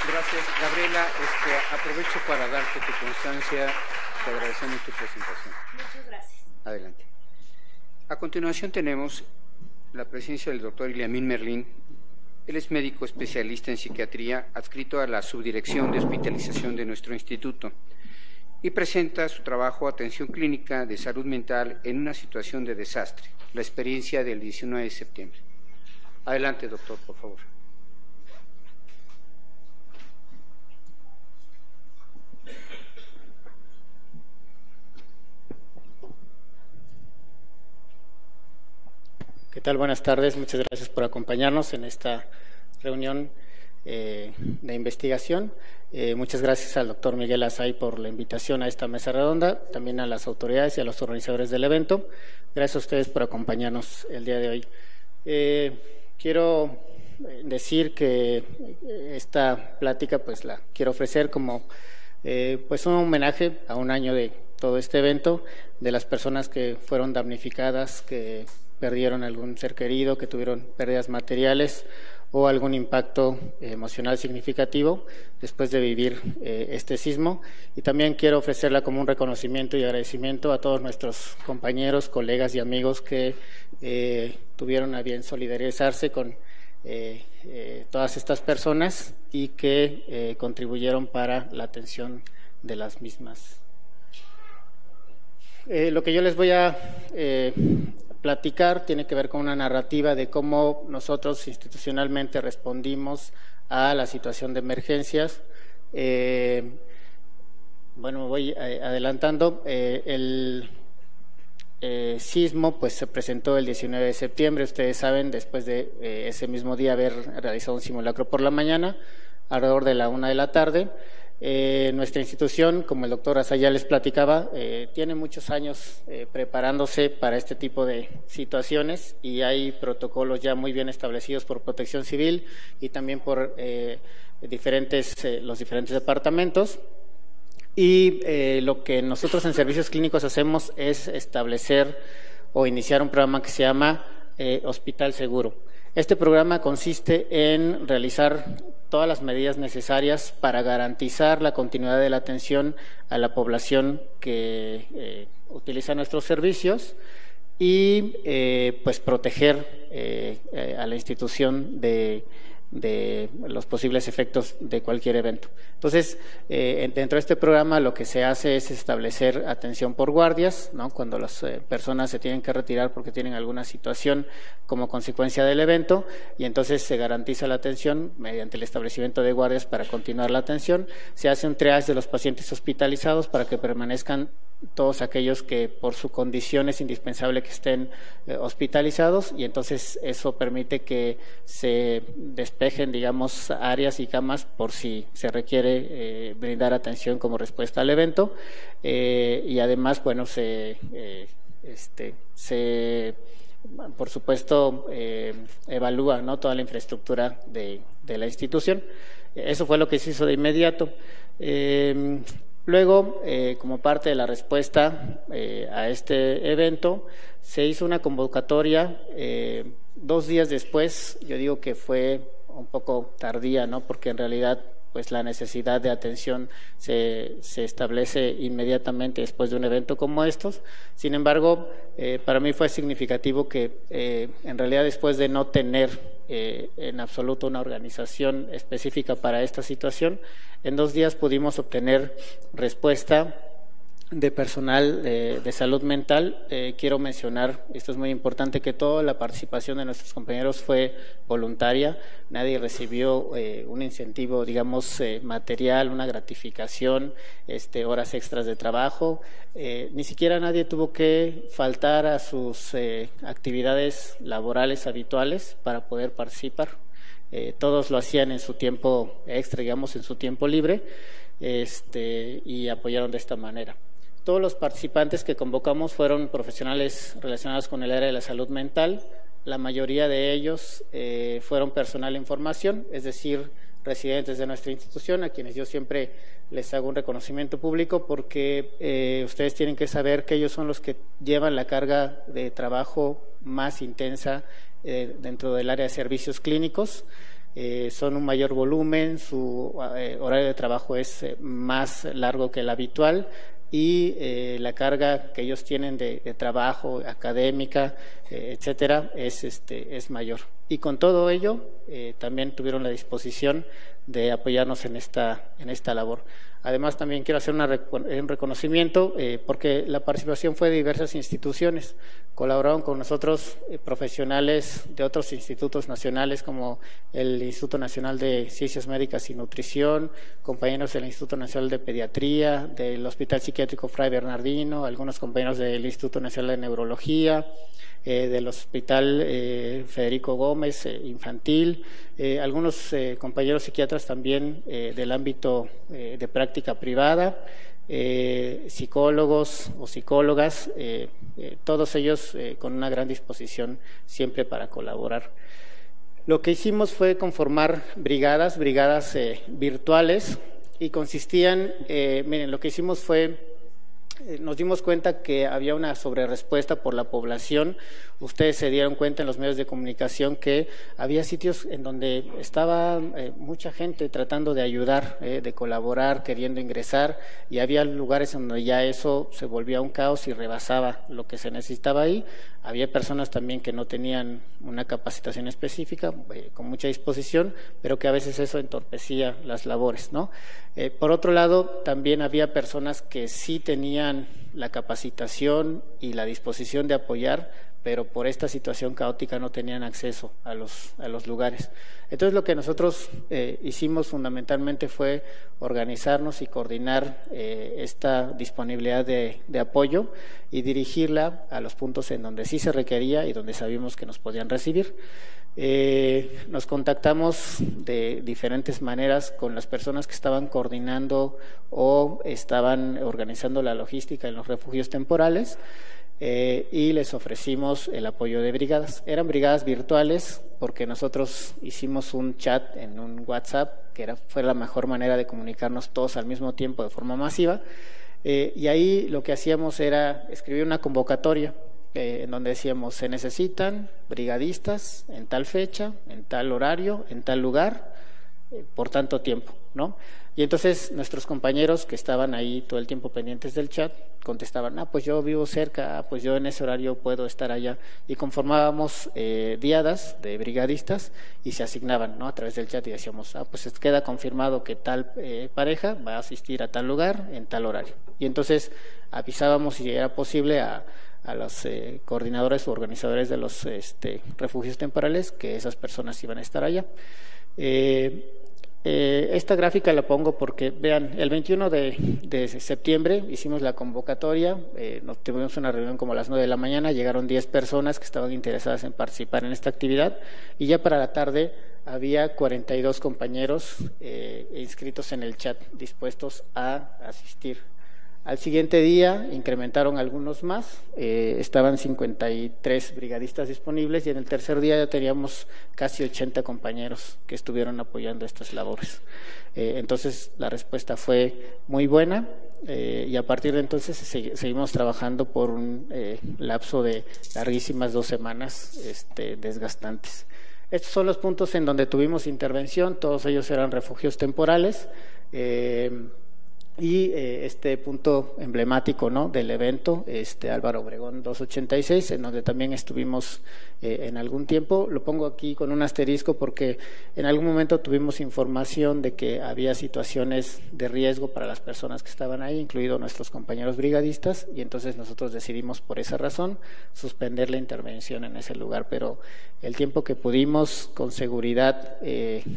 Gracias, Gabriela. Aprovecho para darte tu constancia. Te agradecemos tu presentación. Muchas gracias. Adelante. A continuación tenemos la presencia del doctor Iliamín Merlín. Él es médico especialista en psiquiatría, adscrito a la subdirección de hospitalización de nuestro instituto, y presenta su trabajo Atención Clínica de Salud Mental en una situación de desastre, la experiencia del 19 de septiembre. Adelante, doctor, por favor. ¿Qué tal? Buenas tardes. Muchas gracias por acompañarnos en esta reunión de investigación. Muchas gracias al doctor Miguel Asay por la invitación a esta mesa redonda, también a las autoridades y a los organizadores del evento. Gracias a ustedes por acompañarnos el día de hoy. Quiero decir que esta plática pues la quiero ofrecer como pues un homenaje a un año de todo este evento, de las personas que fueron damnificadas, que perdieron algún ser querido, que tuvieron pérdidas materiales o algún impacto emocional significativo después de vivir este sismo. Y también quiero ofrecerla como un reconocimiento y agradecimiento a todos nuestros compañeros, colegas y amigos que tuvieron a bien solidarizarse con todas estas personas y que contribuyeron para la atención de las mismas. Lo que yo les voy a platicar tiene que ver con una narrativa de cómo nosotros institucionalmente respondimos a la situación de emergencias. Bueno, me voy adelantando. El sismo pues se presentó el 19 de septiembre, ustedes saben, después de ese mismo día haber realizado un simulacro por la mañana, alrededor de la 1 de la tarde. Nuestra institución, como el doctor Asay ya les platicaba, tiene muchos años preparándose para este tipo de situaciones, y hay protocolos ya muy bien establecidos por Protección Civil y también por los diferentes departamentos. Y lo que nosotros en servicios clínicos hacemos es establecer o iniciar un programa que se llama Hospital Seguro. Este programa consiste en realizar todas las medidas necesarias para garantizar la continuidad de la atención a la población que utiliza nuestros servicios y pues proteger a la institución de los posibles efectos de cualquier evento. Entonces, dentro de este programa lo que se hace es establecer atención por guardias, ¿no? Cuando las personas se tienen que retirar porque tienen alguna situación como consecuencia del evento, y entonces se garantiza la atención mediante el establecimiento de guardias para continuar la atención. Se hace un triage de los pacientes hospitalizados para que permanezcan todos aquellos que por su condición es indispensable que estén hospitalizados, y entonces eso permite que se despejen, digamos, áreas y camas por si se requiere brindar atención como respuesta al evento, y además, bueno, por supuesto, evalúa, ¿no?, toda la infraestructura de la institución. Eso fue lo que se hizo de inmediato. Luego, como parte de la respuesta a este evento, se hizo una convocatoria 2 días después. Yo digo que fue un poco tardía, ¿no?, porque en realidad pues la necesidad de atención se establece inmediatamente después de un evento como estos. Sin embargo, para mí fue significativo que en realidad, después de no tener en absoluto una organización específica para esta situación, en 2 días pudimos obtener respuesta de personal de salud mental. Quiero mencionar, esto es muy importante, que toda la participación de nuestros compañeros fue voluntaria. Nadie recibió un incentivo, digamos, material, una gratificación, horas extras de trabajo. Ni siquiera nadie tuvo que faltar a sus actividades laborales habituales para poder participar. Todos lo hacían en su tiempo extra, digamos, en su tiempo libre, y apoyaron de esta manera. Todos los participantes que convocamos fueron profesionales relacionados con el área de la salud mental. La mayoría de ellos fueron personal en formación, es decir, residentes de nuestra institución, a quienes yo siempre les hago un reconocimiento público, porque ustedes tienen que saber que ellos son los que llevan la carga de trabajo más intensa dentro del área de servicios clínicos. Son un mayor volumen, su horario de trabajo es más largo que el habitual, y la carga que ellos tienen de trabajo, académica, etcétera, es mayor. Y con todo ello, también tuvieron la disposición de apoyarnos en esta labor. Además, también quiero hacer un reconocimiento, porque la participación fue de diversas instituciones. Colaboraron con nosotros profesionales de otros institutos nacionales, como el Instituto Nacional de Ciencias Médicas y Nutrición, compañeros del Instituto Nacional de Pediatría, del Hospital Psiquiátrico Fray Bernardino, algunos compañeros del Instituto Nacional de Neurología, del Hospital Federico Gómez Infantil, algunos compañeros psiquiatras también del ámbito de práctica privada, psicólogos o psicólogas, todos ellos con una gran disposición siempre para colaborar. Lo que hicimos fue conformar brigadas virtuales, y consistían, miren, lo que hicimos fue, nos dimos cuenta que había una sobrerespuesta por la población. Ustedes se dieron cuenta en los medios de comunicación que había sitios en donde estaba mucha gente tratando de ayudar, de colaborar, queriendo ingresar, y había lugares en donde ya eso se volvía un caos y rebasaba lo que se necesitaba ahí. Había personas también que no tenían una capacitación específica, con mucha disposición, pero que a veces eso entorpecía las labores, ¿no? Por otro lado, también había personas que sí tenían la capacitación y la disposición de apoyar, pero por esta situación caótica no tenían acceso a los lugares. Entonces, lo que nosotros hicimos fundamentalmente fue organizarnos y coordinar esta disponibilidad de apoyo y dirigirla a los puntos en donde sí se requería y donde sabíamos que nos podían recibir. Nos contactamos de diferentes maneras con las personas que estaban coordinando o estaban organizando la logística en los refugios temporales, y les ofrecimos el apoyo de brigadas. Eran brigadas virtuales porque nosotros hicimos un chat en un WhatsApp, que fue la mejor manera de comunicarnos todos al mismo tiempo de forma masiva, y ahí lo que hacíamos era escribir una convocatoria en donde decíamos: se necesitan brigadistas en tal fecha, en tal horario, en tal lugar, por tanto tiempo, ¿no? Y entonces nuestros compañeros que estaban ahí todo el tiempo pendientes del chat contestaban: pues yo vivo cerca, pues yo en ese horario puedo estar allá, y conformábamos diadas de brigadistas y se asignaban, ¿no?, a través del chat, y decíamos: pues queda confirmado que tal pareja va a asistir a tal lugar en tal horario, y entonces avisábamos si era posible a los coordinadores o organizadores de los refugios temporales que esas personas iban a estar allá. Esta gráfica la pongo porque, vean, el 21 de septiembre hicimos la convocatoria, tuvimos una reunión como a las 9 de la mañana, llegaron 10 personas que estaban interesadas en participar en esta actividad y ya para la tarde había 42 compañeros inscritos en el chat dispuestos a asistir. Al siguiente día incrementaron algunos más, estaban 53 brigadistas disponibles y en el tercer día ya teníamos casi 80 compañeros que estuvieron apoyando estas labores. Entonces la respuesta fue muy buena y a partir de entonces seguimos trabajando por un lapso de larguísimas 2 semanas desgastantes. Estos son los puntos en donde tuvimos intervención, todos ellos eran refugios temporales. Y este punto emblemático, ¿no?, del evento, Álvaro Obregón 286, en donde también estuvimos en algún tiempo. Lo pongo aquí con un asterisco porque en algún momento tuvimos información de que había situaciones de riesgo para las personas que estaban ahí, incluidos nuestros compañeros brigadistas, y entonces nosotros decidimos por esa razón suspender la intervención en ese lugar, pero el tiempo que pudimos con seguridad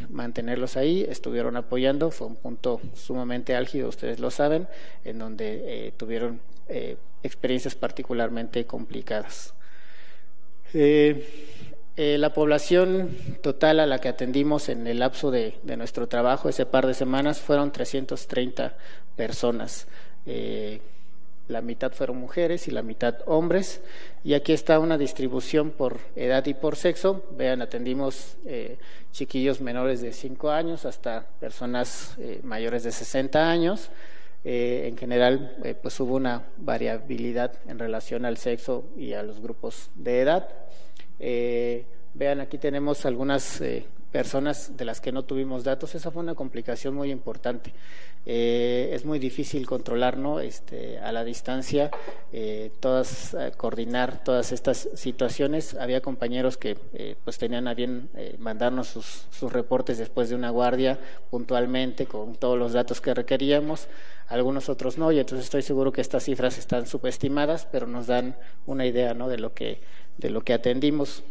mantenerlos ahí, estuvieron apoyando. Fue un punto sumamente álgido, ustedes lo saben, en donde tuvieron experiencias particularmente complicadas. La población total a la que atendimos en el lapso de nuestro trabajo, ese par de semanas, fueron 330 personas. La mitad fueron mujeres y la mitad hombres, y aquí está una distribución por edad y por sexo. Vean, atendimos chiquillos menores de 5 años hasta personas mayores de 60 años. En general, pues hubo una variabilidad en relación al sexo y a los grupos de edad. Vean, aquí tenemos algunas personas de las que no tuvimos datos. Esa fue una complicación muy importante. Es muy difícil controlar, ¿no?, a la distancia, coordinar todas estas situaciones. Había compañeros que pues tenían a bien mandarnos sus reportes después de una guardia puntualmente con todos los datos que requeríamos, algunos otros no, y entonces estoy seguro que estas cifras están subestimadas, pero nos dan una idea, ¿no?, de lo que atendimos.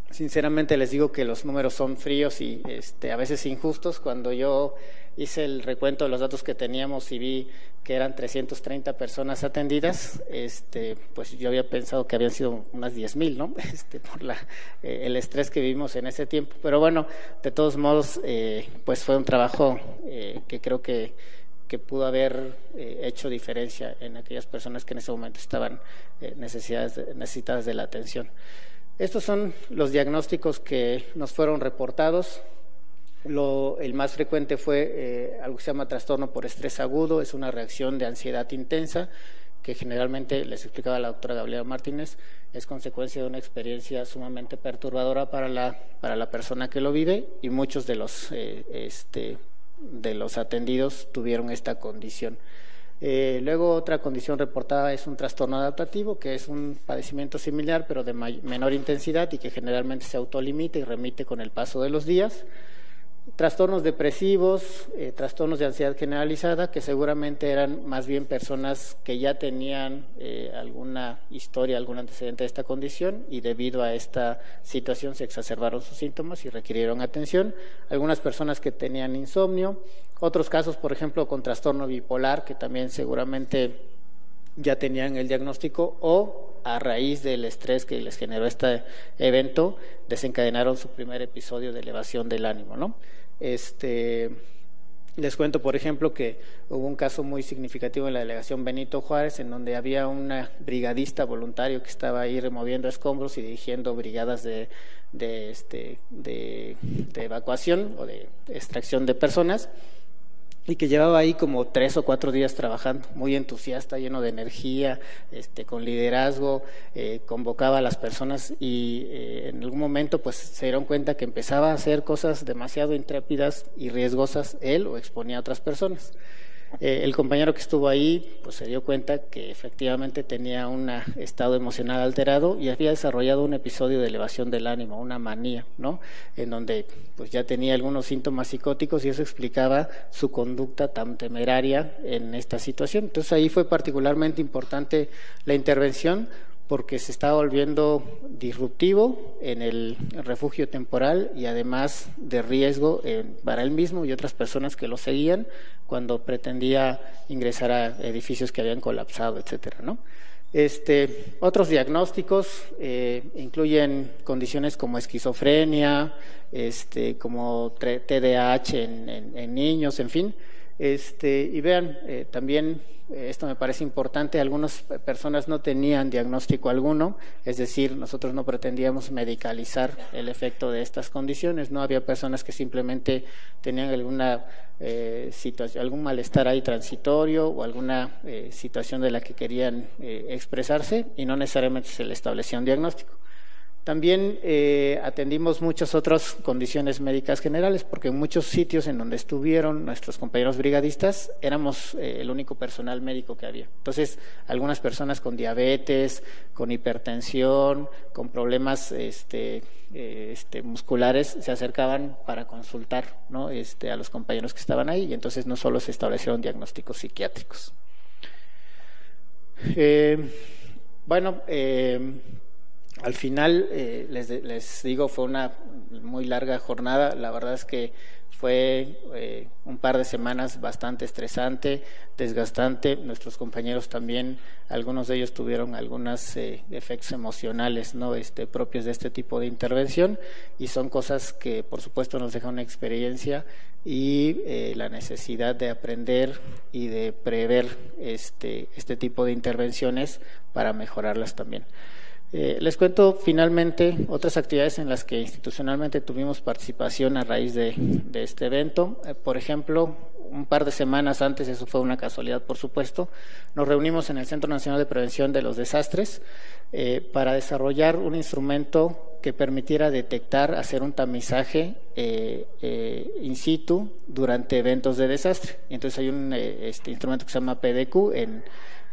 Sinceramente les digo que los números son fríos y a veces injustos. Cuando yo hice el recuento de los datos que teníamos y vi que eran 330 personas atendidas, pues yo había pensado que habían sido unas 10,000, ¿no?, por el estrés que vivimos en ese tiempo. Pero bueno, de todos modos, pues fue un trabajo que creo que pudo haber hecho diferencia en aquellas personas que en ese momento estaban necesitadas de la atención. Estos son los diagnósticos que nos fueron reportados. El más frecuente fue algo que se llama trastorno por estrés agudo. Es una reacción de ansiedad intensa que generalmente, les explicaba la doctora Gabriela Martínez, es consecuencia de una experiencia sumamente perturbadora para la persona que lo vive, y muchos de los atendidos tuvieron esta condición. Luego, otra condición reportada es un trastorno adaptativo, que es un padecimiento similar pero de menor intensidad y que generalmente se autolimita y remite con el paso de los días. Trastornos depresivos, trastornos de ansiedad generalizada, que seguramente eran más bien personas que ya tenían alguna historia, algún antecedente de esta condición, y debido a esta situación se exacerbaron sus síntomas y requirieron atención. Algunas personas que tenían insomnio, otros casos, por ejemplo, con trastorno bipolar, que también seguramente ya tenían el diagnóstico, o a raíz del estrés que les generó este evento, desencadenaron su primer episodio de elevación del ánimo, ¿no? Les cuento, por ejemplo, que hubo un caso muy significativo en la delegación Benito Juárez, en donde había una brigadista voluntario que estaba ahí removiendo escombros y dirigiendo brigadas de evacuación o de extracción de personas, y que llevaba ahí como 3 o 4 días trabajando, muy entusiasta, lleno de energía, con liderazgo, convocaba a las personas, y en algún momento pues se dieron cuenta que empezaba a hacer cosas demasiado intrépidas y riesgosas él, o exponía a otras personas. El compañero que estuvo ahí pues se dio cuenta que efectivamente tenía un estado emocional alterado y había desarrollado un episodio de elevación del ánimo, una manía, ¿no?, en donde pues ya tenía algunos síntomas psicóticos, y eso explicaba su conducta tan temeraria en esta situación. Entonces ahí fue particularmente importante la intervención, porque se está volviendo disruptivo en el refugio temporal y además de riesgo para él mismo y otras personas que lo seguían cuando pretendía ingresar a edificios que habían colapsado, etcétera, ¿no? Otros diagnósticos incluyen condiciones como esquizofrenia, como TDAH en niños, en fin. Y vean, también esto me parece importante, algunas personas no tenían diagnóstico alguno, es decir, nosotros no pretendíamos medicalizar el efecto de estas condiciones, no había personas que simplemente tenían alguna situación, algún malestar ahí transitorio o alguna situación de la que querían expresarse y no necesariamente se le establecía un diagnóstico. También atendimos muchas otras condiciones médicas generales, porque en muchos sitios en donde estuvieron nuestros compañeros brigadistas éramos el único personal médico que había. Entonces, algunas personas con diabetes, con hipertensión, con problemas musculares se acercaban para consultar, ¿no? A los compañeros que estaban ahí, y entonces no solo se establecieron diagnósticos psiquiátricos. Al final, les digo, fue una muy larga jornada. La verdad es que fue un par de semanas bastante estresante, desgastante. Nuestros compañeros también, algunos de ellos tuvieron algunos efectos emocionales, ¿no? Propios de este tipo de intervención, y son cosas que, por supuesto, nos dejan una experiencia y la necesidad de aprender y de prever este tipo de intervenciones para mejorarlas también. Les cuento finalmente otras actividades en las que institucionalmente tuvimos participación a raíz de este evento. Por ejemplo, un par de semanas antes, eso fue una casualidad por supuesto, nos reunimos en el Centro Nacional de Prevención de los Desastres para desarrollar un instrumento que permitiera detectar, hacer un tamizaje in situ durante eventos de desastre. Entonces hay un instrumento que se llama PDQ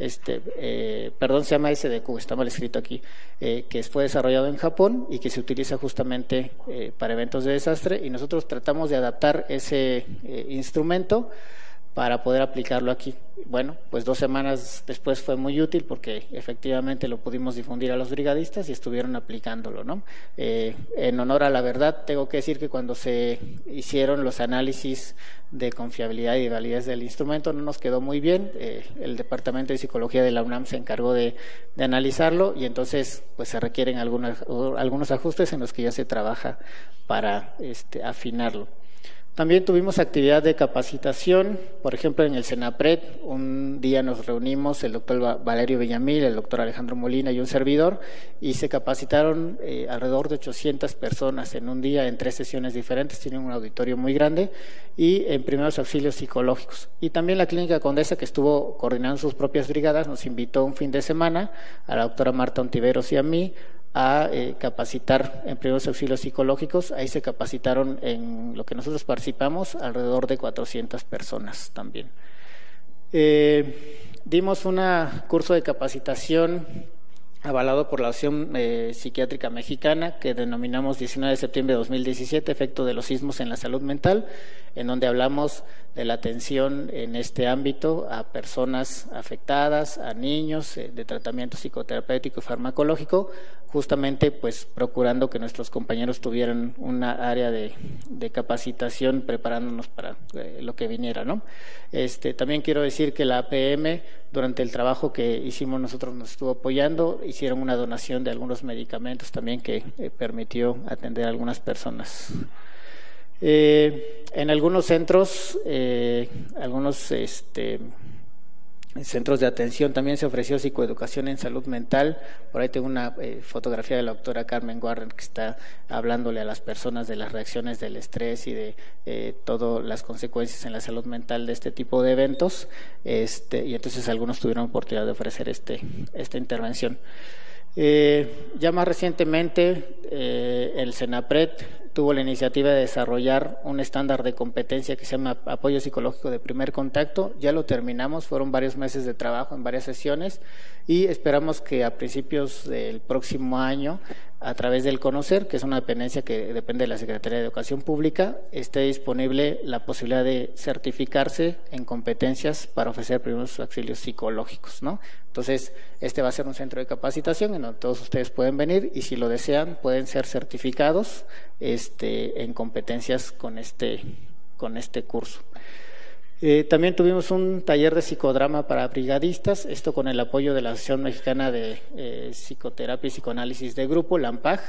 se llama SDQ, está mal escrito aquí, que fue desarrollado en Japón y que se utiliza justamente para eventos de desastre, y nosotros tratamos de adaptar ese instrumento para poder aplicarlo aquí. Bueno, pues 2 semanas después fue muy útil porque efectivamente lo pudimos difundir a los brigadistas y estuvieron aplicándolo, ¿no? En honor a la verdad, tengo que decir que cuando se hicieron los análisis de confiabilidad y de validez del instrumento no nos quedó muy bien. El Departamento de Psicología de la UNAM se encargó de analizarlo, y entonces pues se requieren algunos ajustes en los que ya se trabaja para afinarlo. También tuvimos actividad de capacitación, por ejemplo en el CENAPRED, un día nos reunimos el doctor Valerio Villamil, el doctor Alejandro Molina y un servidor, y se capacitaron alrededor de 800 personas en un día en 3 sesiones diferentes, tienen un auditorio muy grande, y en primeros auxilios psicológicos. Y también la Clínica Condesa, que estuvo coordinando sus propias brigadas, nos invitó un fin de semana a la doctora Marta Ontiveros y a mí a capacitar en primeros auxilios psicológicos. Ahí se capacitaron, en lo que nosotros participamos, alrededor de 400 personas también. Dimos un curso de capacitación avalado por la Asociación Psiquiátrica Mexicana, que denominamos 19 de septiembre de 2017, efecto de los sismos en la salud mental, en donde hablamos de la atención en este ámbito a personas afectadas, a niños, de tratamiento psicoterapéutico y farmacológico, justamente pues procurando que nuestros compañeros tuvieran una área de capacitación, preparándonos para lo que viniera, ¿no? También quiero decir que la APM, durante el trabajo que hicimos nosotros, nos estuvo apoyando, hicieron una donación de algunos medicamentos también que permitió atender a algunas personas. En algunos centros, centros de atención también se ofreció psicoeducación en salud mental. Por ahí tengo una fotografía de la doctora Carmen Warren, que está hablándole a las personas de las reacciones del estrés y de todas las consecuencias en la salud mental de este tipo de eventos, y entonces algunos tuvieron oportunidad de ofrecer esta intervención. Ya más recientemente el CENAPRED tuvo la iniciativa de desarrollar un estándar de competencia que se llama Apoyo Psicológico de Primer Contacto. Ya lo terminamos, fueron varios meses de trabajo en varias sesiones, y esperamos que a principios del próximo año a través del Conocer, que es una dependencia que depende de la Secretaría de Educación Pública, esté disponible la posibilidad de certificarse en competencias para ofrecer primeros auxilios psicológicos, ¿no? Entonces, este va a ser un centro de capacitación en donde todos ustedes pueden venir y si lo desean pueden ser certificados en competencias con este curso. También tuvimos un taller de psicodrama para brigadistas, esto con el apoyo de la Asociación Mexicana de Psicoterapia y Psicoanálisis de Grupo, la AMPAG,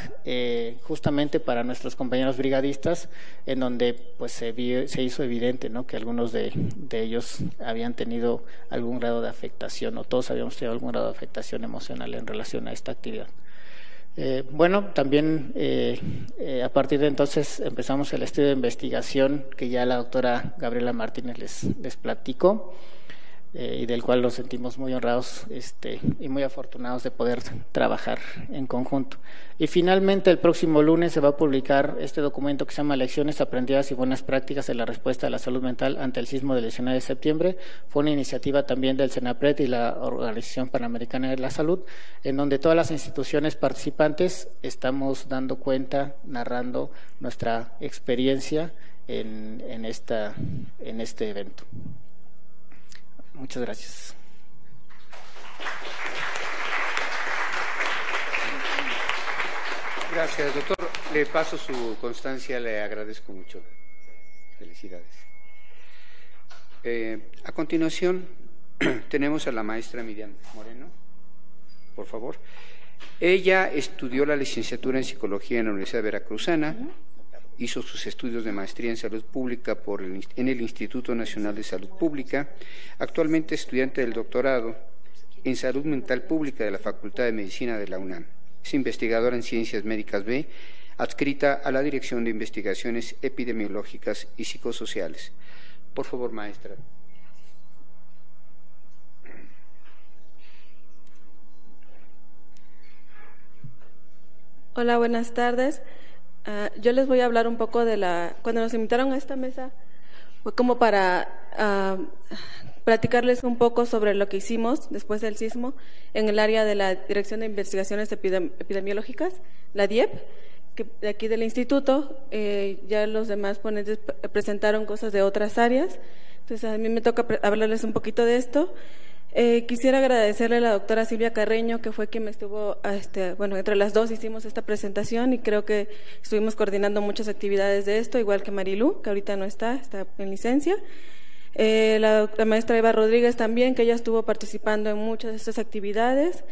justamente para nuestros compañeros brigadistas, en donde pues se hizo evidente, ¿no?, que algunos de ellos habían tenido algún grado de afectación, o todos habíamos tenido algún grado de afectación emocional en relación a esta actividad. También a partir de entonces empezamos el estudio de investigación que ya la doctora Gabriela Martínez les platicó y del cual nos sentimos muy honrados y muy afortunados de poder trabajar en conjunto. Y finalmente el próximo lunes se va a publicar este documento que se llama Lecciones aprendidas y buenas prácticas en la respuesta a la salud mental ante el sismo del 19 de septiembre. Fue una iniciativa también del CENAPRED y la Organización Panamericana de la Salud, en donde todas las instituciones participantes estamos dando cuenta, narrando nuestra experiencia en este evento. Muchas gracias. Gracias, doctor. Le paso su constancia, le agradezco mucho. Felicidades. A continuación, tenemos a la maestra Miriam Moreno, por favor. Ella estudió la licenciatura en Psicología en la Universidad Veracruzana, hizo sus estudios de maestría en Salud Pública en el Instituto Nacional de Salud Pública, actualmente estudiante del doctorado en Salud Mental Pública de la Facultad de Medicina de la UNAM. Es investigadora en Ciencias Médicas B, adscrita a la Dirección de Investigaciones Epidemiológicas y Psicosociales. Por favor, maestra. Hola, buenas tardes. Yo les voy a hablar un poco cuando nos invitaron a esta mesa, fue como para platicarles un poco sobre lo que hicimos después del sismo en el área de la Dirección de Investigaciones Epidemiológicas, la DIEP, que de aquí del instituto. Ya los demás ponentes presentaron cosas de otras áreas, entonces a mí me toca hablarles un poquito de esto. Quisiera agradecerle a la doctora Silvia Carreño, que fue quien me estuvo, entre las dos hicimos esta presentación y creo que estuvimos coordinando muchas actividades de esto, igual que Marilú, que ahorita no está en licencia. La maestra Eva Rodríguez también, que ella estuvo participando en muchas de estas actividades.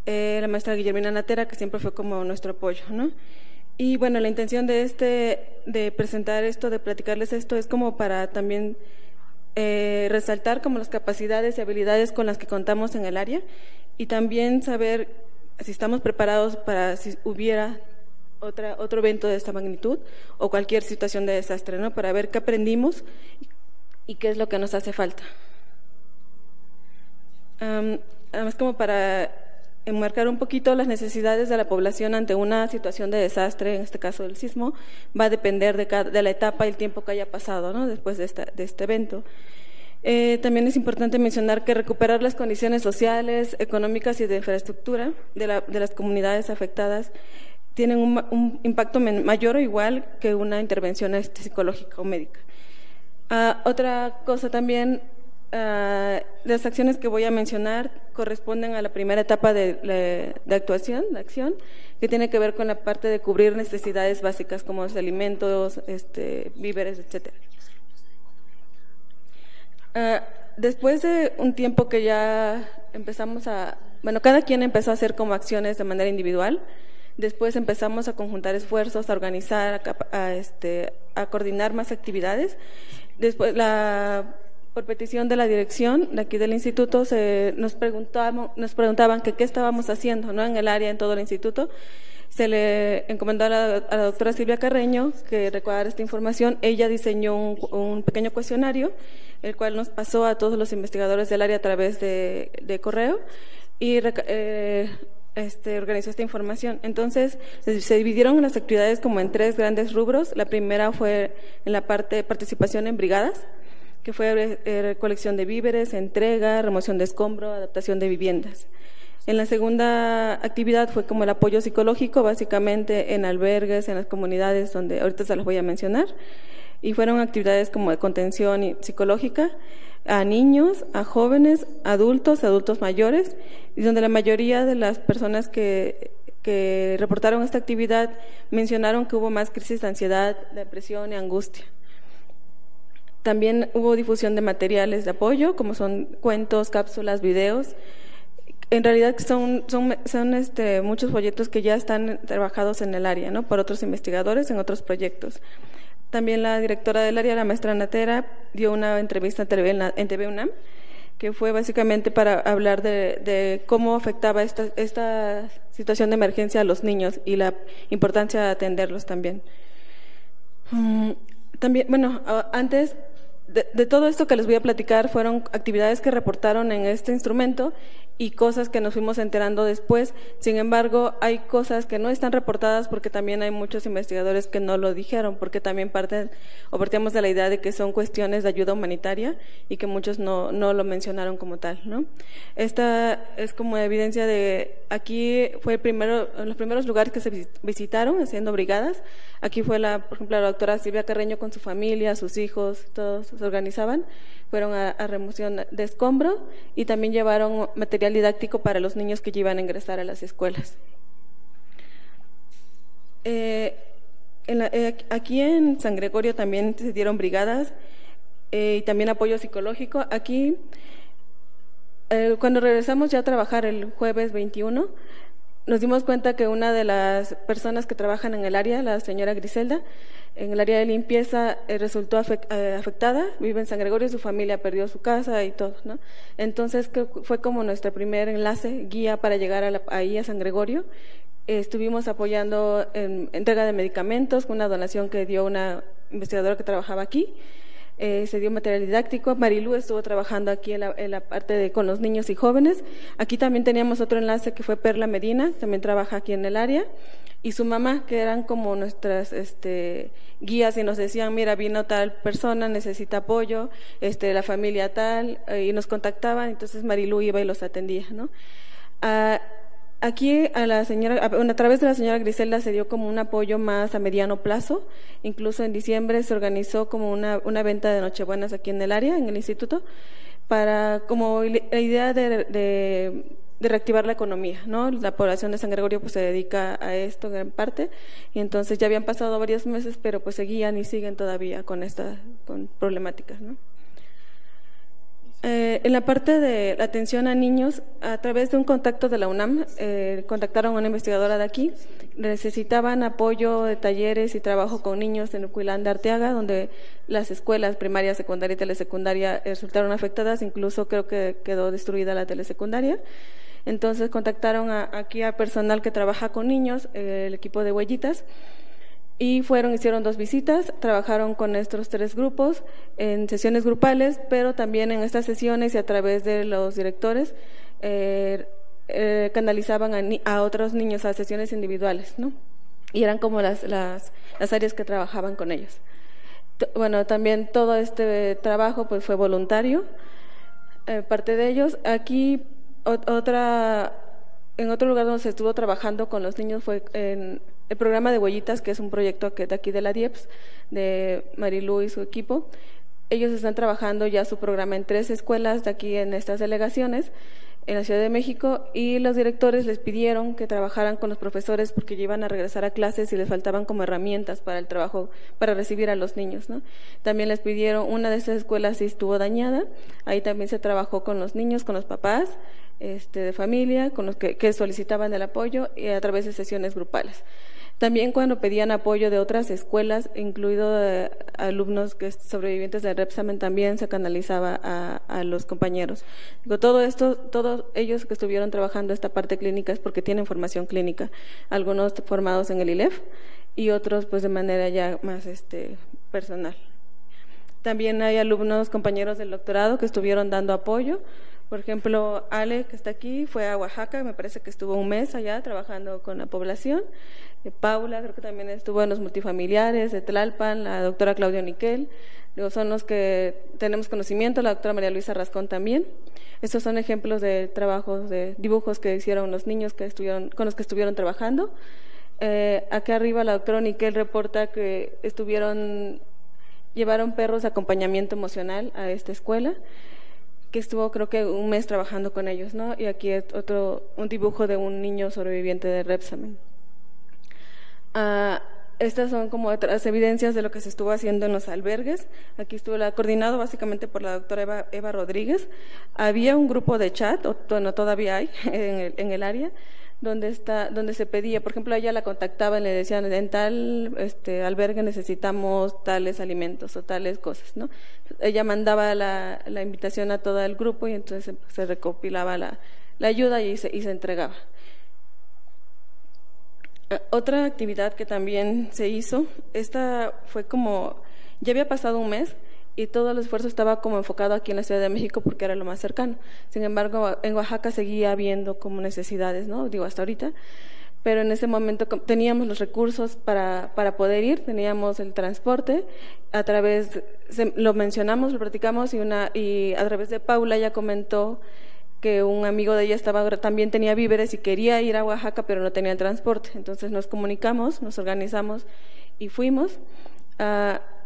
La maestra Guillermina Natera, que siempre fue como nuestro apoyo, ¿no? Y bueno, la intención de presentar esto, de platicarles esto, es como para también resaltar como las capacidades y habilidades con las que contamos en el área y también saber si estamos preparados para si hubiera otro evento de esta magnitud o cualquier situación de desastre, ¿no? Para ver qué aprendimos y qué es lo que nos hace falta. Además, como para enmarcar un poquito las necesidades de la población ante una situación de desastre, en este caso del sismo, va a depender de la etapa y el tiempo que haya pasado, ¿no?, después de este evento. También es importante mencionar que recuperar las condiciones sociales, económicas y de infraestructura de las comunidades afectadas tienen un impacto mayor o igual que una intervención psicológica o médica. Otra cosa también, las acciones que voy a mencionar corresponden a la primera etapa de acción, que tiene que ver con la parte de cubrir necesidades básicas como los alimentos, víveres, etcétera. Después de un tiempo que ya empezamos cada quien empezó a hacer como acciones de manera individual. Después empezamos a conjuntar esfuerzos, a organizar, a coordinar más actividades. Después, por petición de la dirección de aquí del instituto, nos preguntaban qué estábamos haciendo, ¿no?, en el área, en todo el instituto. Se le encomendó a la doctora Silvia Carreño que recaudara esta información. Ella diseñó un pequeño cuestionario, el cual nos pasó a todos los investigadores del área a través de correo y organizó esta información. Entonces, se dividieron las actividades como en 3 grandes rubros. La primera fue en la parte de participación en brigadas, que fue recolección de víveres, entrega, remoción de escombro, adaptación de viviendas. En la segunda actividad fue como el apoyo psicológico, básicamente en albergues, en las comunidades, donde ahorita se los voy a mencionar, y fueron actividades como de contención psicológica a niños, a jóvenes, adultos mayores, y donde la mayoría de las personas que reportaron esta actividad mencionaron que hubo más crisis de ansiedad, depresión y angustia. También hubo difusión de materiales de apoyo, como son cuentos, cápsulas, videos. En realidad son muchos folletos que ya están trabajados en el área, ¿no?, por otros investigadores en otros proyectos. También la directora del área, la maestra Natera, dio una entrevista en TV UNAM, que fue básicamente para hablar de cómo afectaba esta situación de emergencia a los niños y la importancia de atenderlos también. También, bueno, antes de todo esto que les voy a platicar fueron actividades que reportaron en este instrumento y cosas que nos fuimos enterando después. Sin embargo, hay cosas que no están reportadas porque también hay muchos investigadores que no lo dijeron, porque también partíamos de la idea de que son cuestiones de ayuda humanitaria y que muchos no lo mencionaron como tal, ¿no? Esta es como evidencia de, aquí fue los primeros lugares que se visitaron haciendo brigadas. Aquí fue por ejemplo, la doctora Silvia Carreño con su familia, sus hijos, todos se organizaban, fueron a remoción de escombro y también llevaron material didáctico para los niños que ya iban a ingresar a las escuelas. Aquí en San Gregorio también se dieron brigadas y también apoyo psicológico. Aquí, cuando regresamos ya a trabajar el jueves 21, nos dimos cuenta que una de las personas que trabajan en el área, la señora Griselda, en el área de limpieza, resultó afectada, vive en San Gregorio, su familia perdió su casa y todo, ¿no? Entonces fue como nuestro primer enlace, guía para llegar ahí a San Gregorio. Estuvimos apoyando en entrega de medicamentos, una donación que dio una investigadora que trabajaba aquí. Se dio material didáctico. Marilú estuvo trabajando aquí en la parte con los niños y jóvenes. Aquí también teníamos otro enlace que fue Perla Medina, también trabaja aquí en el área, y su mamá, que eran como nuestras guías, y nos decían, mira, vino tal persona, necesita apoyo, la familia tal, y nos contactaban. Entonces Marilú iba y los atendía, ¿no? Aquí a través de la señora Griselda se dio como un apoyo más a mediano plazo. Incluso en diciembre se organizó como una venta de Nochebuenas aquí en el área, en el instituto, para como la idea de reactivar la economía, ¿no? La población de San Gregorio pues se dedica a esto en gran parte, y entonces ya habían pasado varios meses, pero pues seguían y siguen todavía con problemáticas, ¿no? En la parte de la atención a niños, a través de un contacto de la UNAM, contactaron a una investigadora de aquí. Necesitaban apoyo de talleres y trabajo con niños en Ucuilán de Arteaga, donde las escuelas primaria, secundaria y telesecundaria resultaron afectadas, incluso creo que quedó destruida la telesecundaria. Entonces contactaron aquí a personal que trabaja con niños, el equipo de Huellitas, y hicieron 2 visitas, trabajaron con estos 3 grupos en sesiones grupales, pero también en estas sesiones y a través de los directores canalizaban a otros niños a sesiones individuales, ¿no? Y eran como las áreas que trabajaban con ellos. Bueno, también todo este trabajo pues fue voluntario, parte de ellos. Aquí en otro lugar donde se estuvo trabajando con los niños fue en el programa de Huellitas, que es un proyecto de aquí de la DIEPS, de Marilú y su equipo. Ellos están trabajando ya su programa en 3 escuelas de aquí en estas delegaciones, en la Ciudad de México, y los directores les pidieron que trabajaran con los profesores porque ya iban a regresar a clases y les faltaban como herramientas para el trabajo, para recibir a los niños, ¿no? También les pidieron, una de estas escuelas sí estuvo dañada, ahí también se trabajó con los niños, con los papás de familia, con los que solicitaban el apoyo, y a través de sesiones grupales. También cuando pedían apoyo de otras escuelas, incluido alumnos sobrevivientes del Repsamen, también se canalizaba a los compañeros. Todo esto, todos ellos que estuvieron trabajando esta parte clínica es porque tienen formación clínica, algunos formados en el ILEF y otros pues de manera ya más personal. También hay alumnos, compañeros del doctorado que estuvieron dando apoyo. Por ejemplo, Ale, que está aquí, fue a Oaxaca, me parece que estuvo un mes allá trabajando con la población. Paula, creo que también estuvo en los multifamiliares de Tlalpan, la doctora Claudia Niquel, digo, son los que tenemos conocimiento, la doctora María Luisa Rascón también. Estos son ejemplos de trabajos, de dibujos que hicieron los niños con los que estuvieron trabajando. Acá arriba la doctora Niquel reporta que llevaron perros de acompañamiento emocional a esta escuela, que estuvo creo que un mes trabajando con ellos, ¿no? Y aquí es un dibujo de un niño sobreviviente de Repsamen. Estas son como otras evidencias de lo que se estuvo haciendo en los albergues. Aquí estuvo coordinado básicamente por la doctora Eva Rodríguez. Había un grupo de chat, bueno, todavía hay en el área, donde se pedía, por ejemplo, ella la contactaban y le decían, en tal albergue necesitamos tales alimentos o tales cosas, ¿no? Ella mandaba la invitación a todo el grupo y entonces se recopilaba la ayuda y se entregaba. Otra actividad que también se hizo, esta fue como, ya había pasado un mes y todo el esfuerzo estaba como enfocado aquí en la Ciudad de México porque era lo más cercano. Sin embargo, en Oaxaca seguía habiendo como necesidades, ¿no? Digo, hasta ahorita. Pero en ese momento teníamos los recursos para poder ir, teníamos el transporte, lo mencionamos, lo platicamos y a través de Paula ella comentó que un amigo de ella también tenía víveres y quería ir a Oaxaca, pero no tenía el transporte. Entonces nos comunicamos, nos organizamos y fuimos.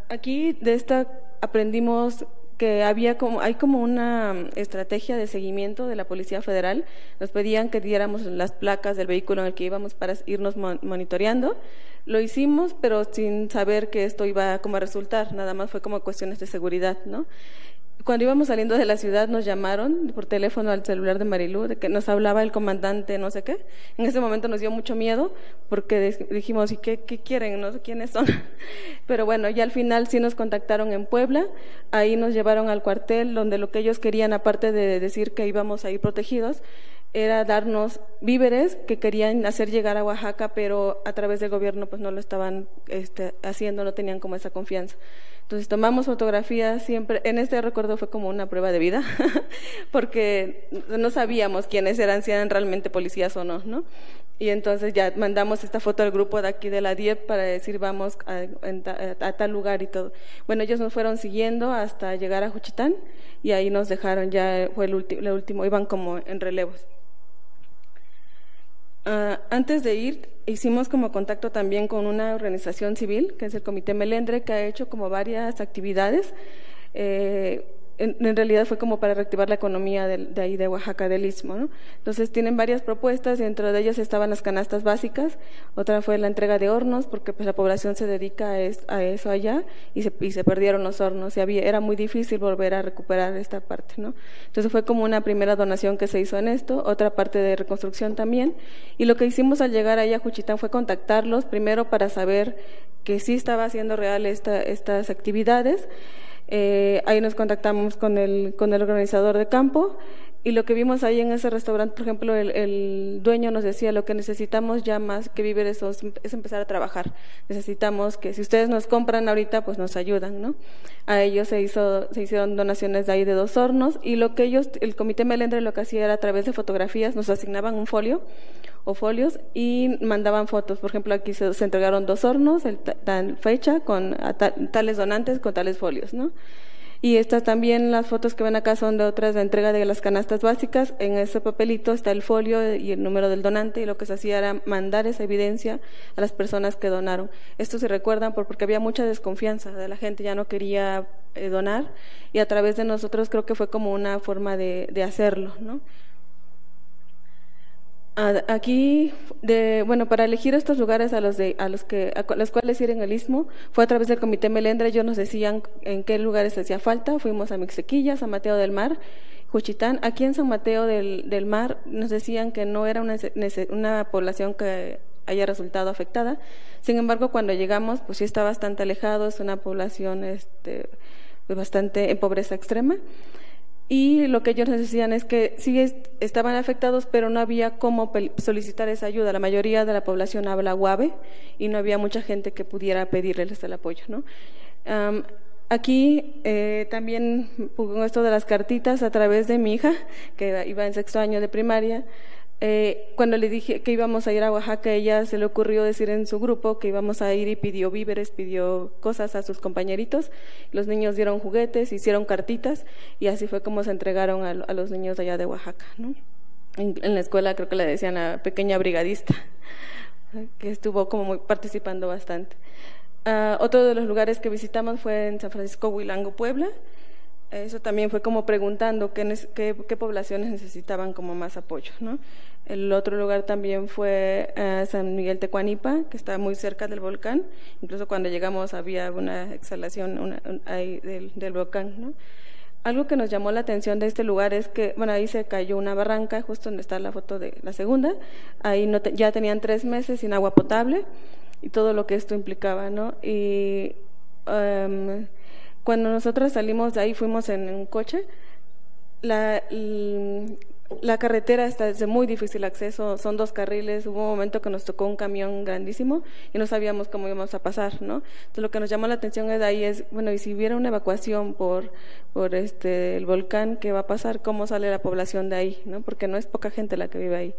Aquí de esta aprendimos que hay como una estrategia de seguimiento de la Policía Federal. Nos pedían que diéramos las placas del vehículo en el que íbamos para irnos monitoreando. Lo hicimos, pero sin saber que esto iba como a resultar, nada más fue como cuestiones de seguridad, ¿no? Cuando íbamos saliendo de la ciudad nos llamaron por teléfono al celular de Marilú, de que nos hablaba el comandante no sé qué. En ese momento nos dio mucho miedo porque dijimos, ¿y qué quieren? No sé quiénes son. Pero bueno, ya al final sí nos contactaron en Puebla, ahí nos llevaron al cuartel donde lo que ellos querían, aparte de decir que íbamos a ir protegidos, era darnos víveres que querían hacer llegar a Oaxaca, pero a través del gobierno pues no lo estaban haciendo, no tenían como esa confianza. Entonces tomamos fotografías siempre, en este recuerdo fue como una prueba de vida, porque no sabíamos quiénes eran, si eran realmente policías o no, ¿no? Y entonces ya mandamos esta foto al grupo de aquí de la DIEP para decir vamos a tal lugar y todo. Bueno, ellos nos fueron siguiendo hasta llegar a Juchitán y ahí nos dejaron, ya fue el último, iban como en relevos. Antes de ir, hicimos como contacto también con una organización civil, que es el Comité Melendre, que ha hecho como varias actividades. En realidad fue como para reactivar la economía de ahí de Oaxaca, del Istmo, ¿no? Entonces tienen varias propuestas, y dentro de ellas estaban las canastas básicas, otra fue la entrega de hornos, porque pues la población se dedica a eso allá, y se perdieron los hornos, y era muy difícil volver a recuperar esta parte, ¿no? Entonces fue como una primera donación que se hizo en esto, otra parte de reconstrucción también, y lo que hicimos al llegar ahí a Juchitán fue contactarlos, primero para saber que sí estaba haciendo real estas actividades. Ahí nos contactamos con el organizador de campo, y lo que vimos ahí en ese restaurante, por ejemplo, el dueño nos decía, lo que necesitamos ya más que víveres es empezar a trabajar. Necesitamos que si ustedes nos compran ahorita, pues nos ayudan, ¿no? A ellos se hicieron donaciones de ahí de 2 hornos, y lo que el Comité Melendre lo que hacía era a través de fotografías, nos asignaban un folio o folios y mandaban fotos. Por ejemplo, aquí se entregaron 2 hornos, tal fecha, con tales donantes, con tales folios, ¿no? Y estas también, las fotos que ven acá son de otras de entrega de las canastas básicas. En ese papelito está el folio y el número del donante, y lo que se hacía era mandar esa evidencia a las personas que donaron. Esto se recuerdan porque había mucha desconfianza de la gente, ya no quería donar, y a través de nosotros creo que fue como una forma de hacerlo, ¿no? Aquí, para elegir estos lugares a los cuales ir en el Istmo, fue a través del Comité Melendre. Ellos nos decían en qué lugares hacía falta. Fuimos a Mixtequilla, San Mateo del Mar, Juchitán. Aquí en San Mateo del Mar nos decían que no era una población que haya resultado afectada. Sin embargo, cuando llegamos, pues sí está bastante alejado, es una población bastante en pobreza extrema. Y lo que ellos nos decían es que sí estaban afectados, pero no había cómo solicitar esa ayuda. La mayoría de la población habla guave y no había mucha gente que pudiera pedirles el apoyo, ¿no? Aquí también con esto de las cartitas a través de mi hija, que iba en 6º año de primaria. Cuando le dije que íbamos a ir a Oaxaca, ella se le ocurrió decir en su grupo que íbamos a ir y pidió víveres, pidió cosas a sus compañeritos. Los niños dieron juguetes, hicieron cartitas y así fue como se entregaron a los niños de allá de Oaxaca, ¿no? En la escuela creo que le decían a pequeña brigadista, que estuvo como participando bastante. Otro de los lugares que visitamos fue en San Francisco Huilango, Puebla. Eso también fue como preguntando qué poblaciones necesitaban como más apoyo, ¿no? El otro lugar también fue San Miguel Tecuanipa, que está muy cerca del volcán. Incluso cuando llegamos había una exhalación ahí del volcán, ¿no? Algo que nos llamó la atención de este lugar es que, bueno, ahí se cayó una barranca, justo donde está la foto de la segunda. Ahí ya tenían 3 meses sin agua potable y todo lo que esto implicaba, ¿no? Y cuando nosotros salimos de ahí, fuimos en un coche. La carretera está de muy difícil acceso, son 2 carriles. Hubo un momento que nos tocó un camión grandísimo y no sabíamos cómo íbamos a pasar, ¿no? Entonces lo que nos llamó la atención de ahí es, bueno, y si hubiera una evacuación por el volcán, ¿qué va a pasar? ¿Cómo sale la población de ahí, ¿no? Porque no es poca gente la que vive ahí.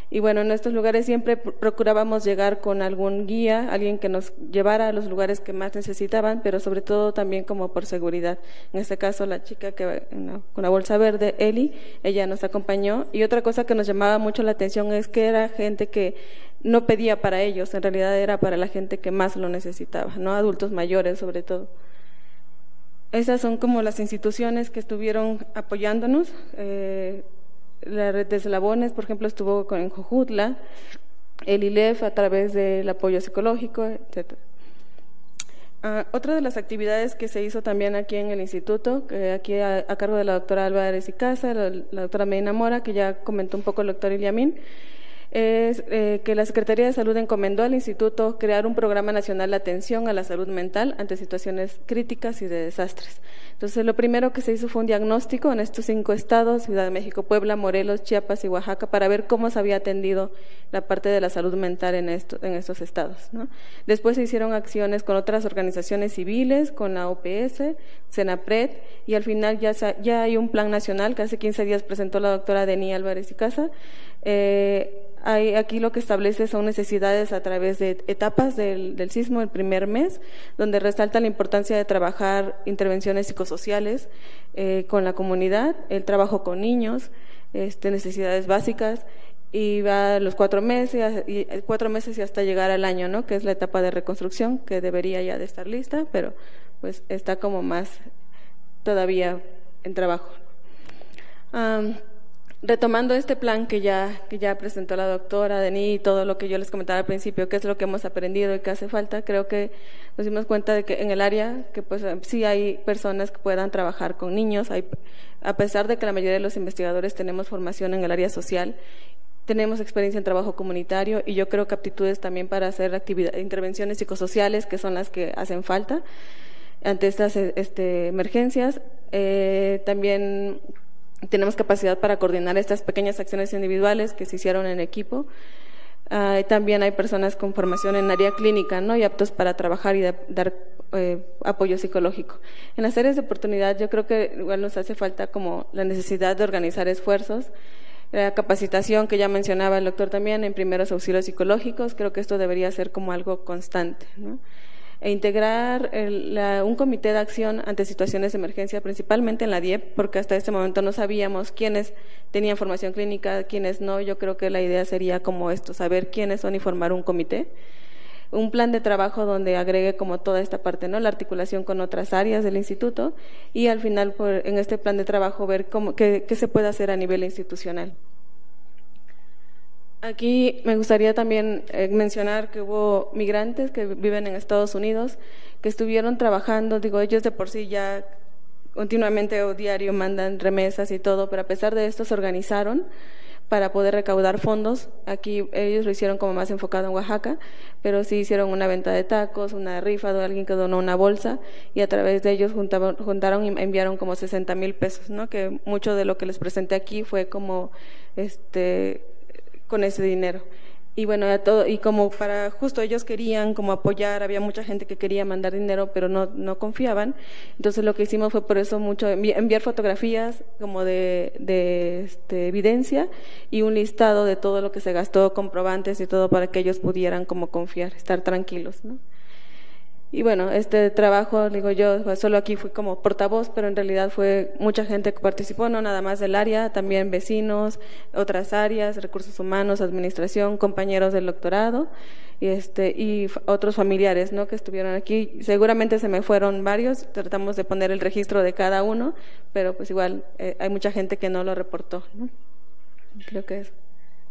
Y bueno, en estos lugares siempre procurábamos llegar con algún guía, alguien que nos llevara a los lugares que más necesitaban, pero sobre todo también como por seguridad. En este caso, la chica con la bolsa verde, Eli, ella nos acompañó. Y otra cosa que nos llamaba mucho la atención es que era gente que no pedía para ellos, en realidad era para la gente que más lo necesitaba, ¿no? Adultos mayores sobre todo. Esas son como las instituciones que estuvieron apoyándonos. La red de eslabones, por ejemplo, estuvo en Jojutla, el ILEF a través del apoyo psicológico, etc. Otra de las actividades que se hizo también aquí en el instituto, aquí a cargo de la doctora Álvarez y Casa, la doctora Medina Mora, que ya comentó un poco el doctor Iliamín, es que la Secretaría de Salud encomendó al instituto crear un programa nacional de atención a la salud mental ante situaciones críticas y de desastres. Entonces, lo primero que se hizo fue un diagnóstico en estos 5 estados, Ciudad de México, Puebla, Morelos, Chiapas y Oaxaca, para ver cómo se había atendido la parte de la salud mental en estos estados, ¿no? Después se hicieron acciones con otras organizaciones civiles, con la OPS, Senapred, y al final ya hay un plan nacional que hace 15 días presentó la doctora Deni Álvarez y Casa. Aquí lo que establece son necesidades a través de etapas del sismo, el primer mes, donde resalta la importancia de trabajar intervenciones psicosociales con la comunidad, el trabajo con niños, necesidades básicas, y va a los 4 meses y hasta llegar al año, ¿no? Que es la etapa de reconstrucción, que debería ya de estar lista, pero pues está como más todavía en trabajo. Retomando este plan que ya presentó la doctora Deni y todo lo que yo les comentaba al principio, qué es lo que hemos aprendido y qué hace falta, creo que nos dimos cuenta de que en el área que pues sí hay personas que puedan trabajar con niños, a pesar de que la mayoría de los investigadores tenemos formación en el área social, tenemos experiencia en trabajo comunitario y yo creo que aptitudes también para hacer intervenciones psicosociales, que son las que hacen falta ante estas emergencias. También tenemos capacidad para coordinar estas pequeñas acciones individuales que se hicieron en equipo. También hay personas con formación en área clínica, ¿no? Y aptos para trabajar y dar apoyo psicológico. En las áreas de oportunidad yo creo que igual nos hace falta como la necesidad de organizar esfuerzos, la capacitación que ya mencionaba el doctor también en primeros auxilios psicológicos, creo que esto debería ser como algo constante, ¿no? E integrar un comité de acción ante situaciones de emergencia, principalmente en la DIEP, porque hasta este momento no sabíamos quiénes tenían formación clínica, quiénes no. Yo creo que la idea sería como esto, saber quiénes son y formar un comité, un plan de trabajo donde agregue como toda esta parte, ¿no? La articulación con otras áreas del instituto y al final en este plan de trabajo ver qué se puede hacer a nivel institucional. Aquí me gustaría también mencionar que hubo migrantes que viven en Estados Unidos que estuvieron trabajando, digo, ellos de por sí ya continuamente o diario mandan remesas y todo, pero a pesar de esto se organizaron para poder recaudar fondos. Aquí ellos lo hicieron como más enfocado en Oaxaca, pero sí hicieron una venta de tacos, una rifa de alguien que donó una bolsa y a través de ellos juntaron y enviaron como 60,000 pesos, ¿no? Que mucho de lo que les presenté aquí fue como con ese dinero. Y bueno, y como para justo ellos querían como apoyar, había mucha gente que quería mandar dinero, pero no confiaban. Entonces lo que hicimos fue por eso mucho enviar fotografías como de evidencia y un listado de todo lo que se gastó, comprobantes y todo para que ellos pudieran como confiar, estar tranquilos, ¿no? Y bueno, este trabajo, digo yo, solo aquí fui como portavoz, pero en realidad fue mucha gente que participó, no nada más del área, también vecinos, otras áreas, recursos humanos, administración, compañeros del doctorado y otros familiares, ¿no?, que estuvieron aquí. Seguramente se me fueron varios, tratamos de poner el registro de cada uno, pero pues igual hay mucha gente que no lo reportó, ¿no? Creo que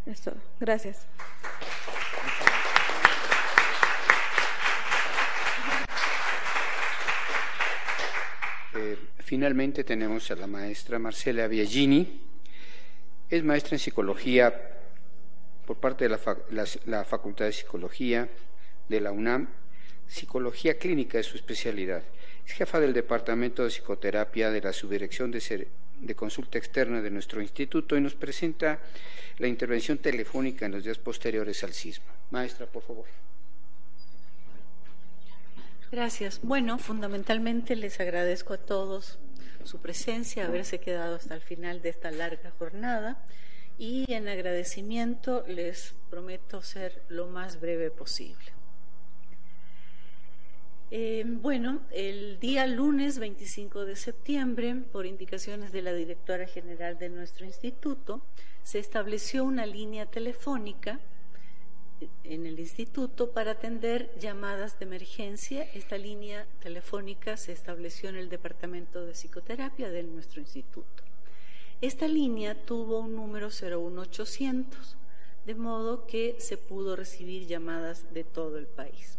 es todo. Gracias. Finalmente tenemos a la maestra Marcela Biagini. Es maestra en psicología por parte de la Facultad de Psicología de la UNAM. Psicología clínica es su especialidad. Es jefa del Departamento de Psicoterapia de la Subdirección de Consulta Externa de nuestro instituto y nos presenta la intervención telefónica en los días posteriores al sismo. Maestra, por favor. Gracias. Bueno, fundamentalmente les agradezco a todos su presencia, haberse quedado hasta el final de esta larga jornada y en agradecimiento les prometo ser lo más breve posible. Bueno, el día lunes 25 de septiembre, por indicaciones de la directora general de nuestro instituto, se estableció una línea telefónica en el instituto para atender llamadas de emergencia. Esta línea telefónica se estableció en el Departamento de Psicoterapia de nuestro instituto. Esta línea tuvo un número 01800, de modo que se pudo recibir llamadas de todo el país.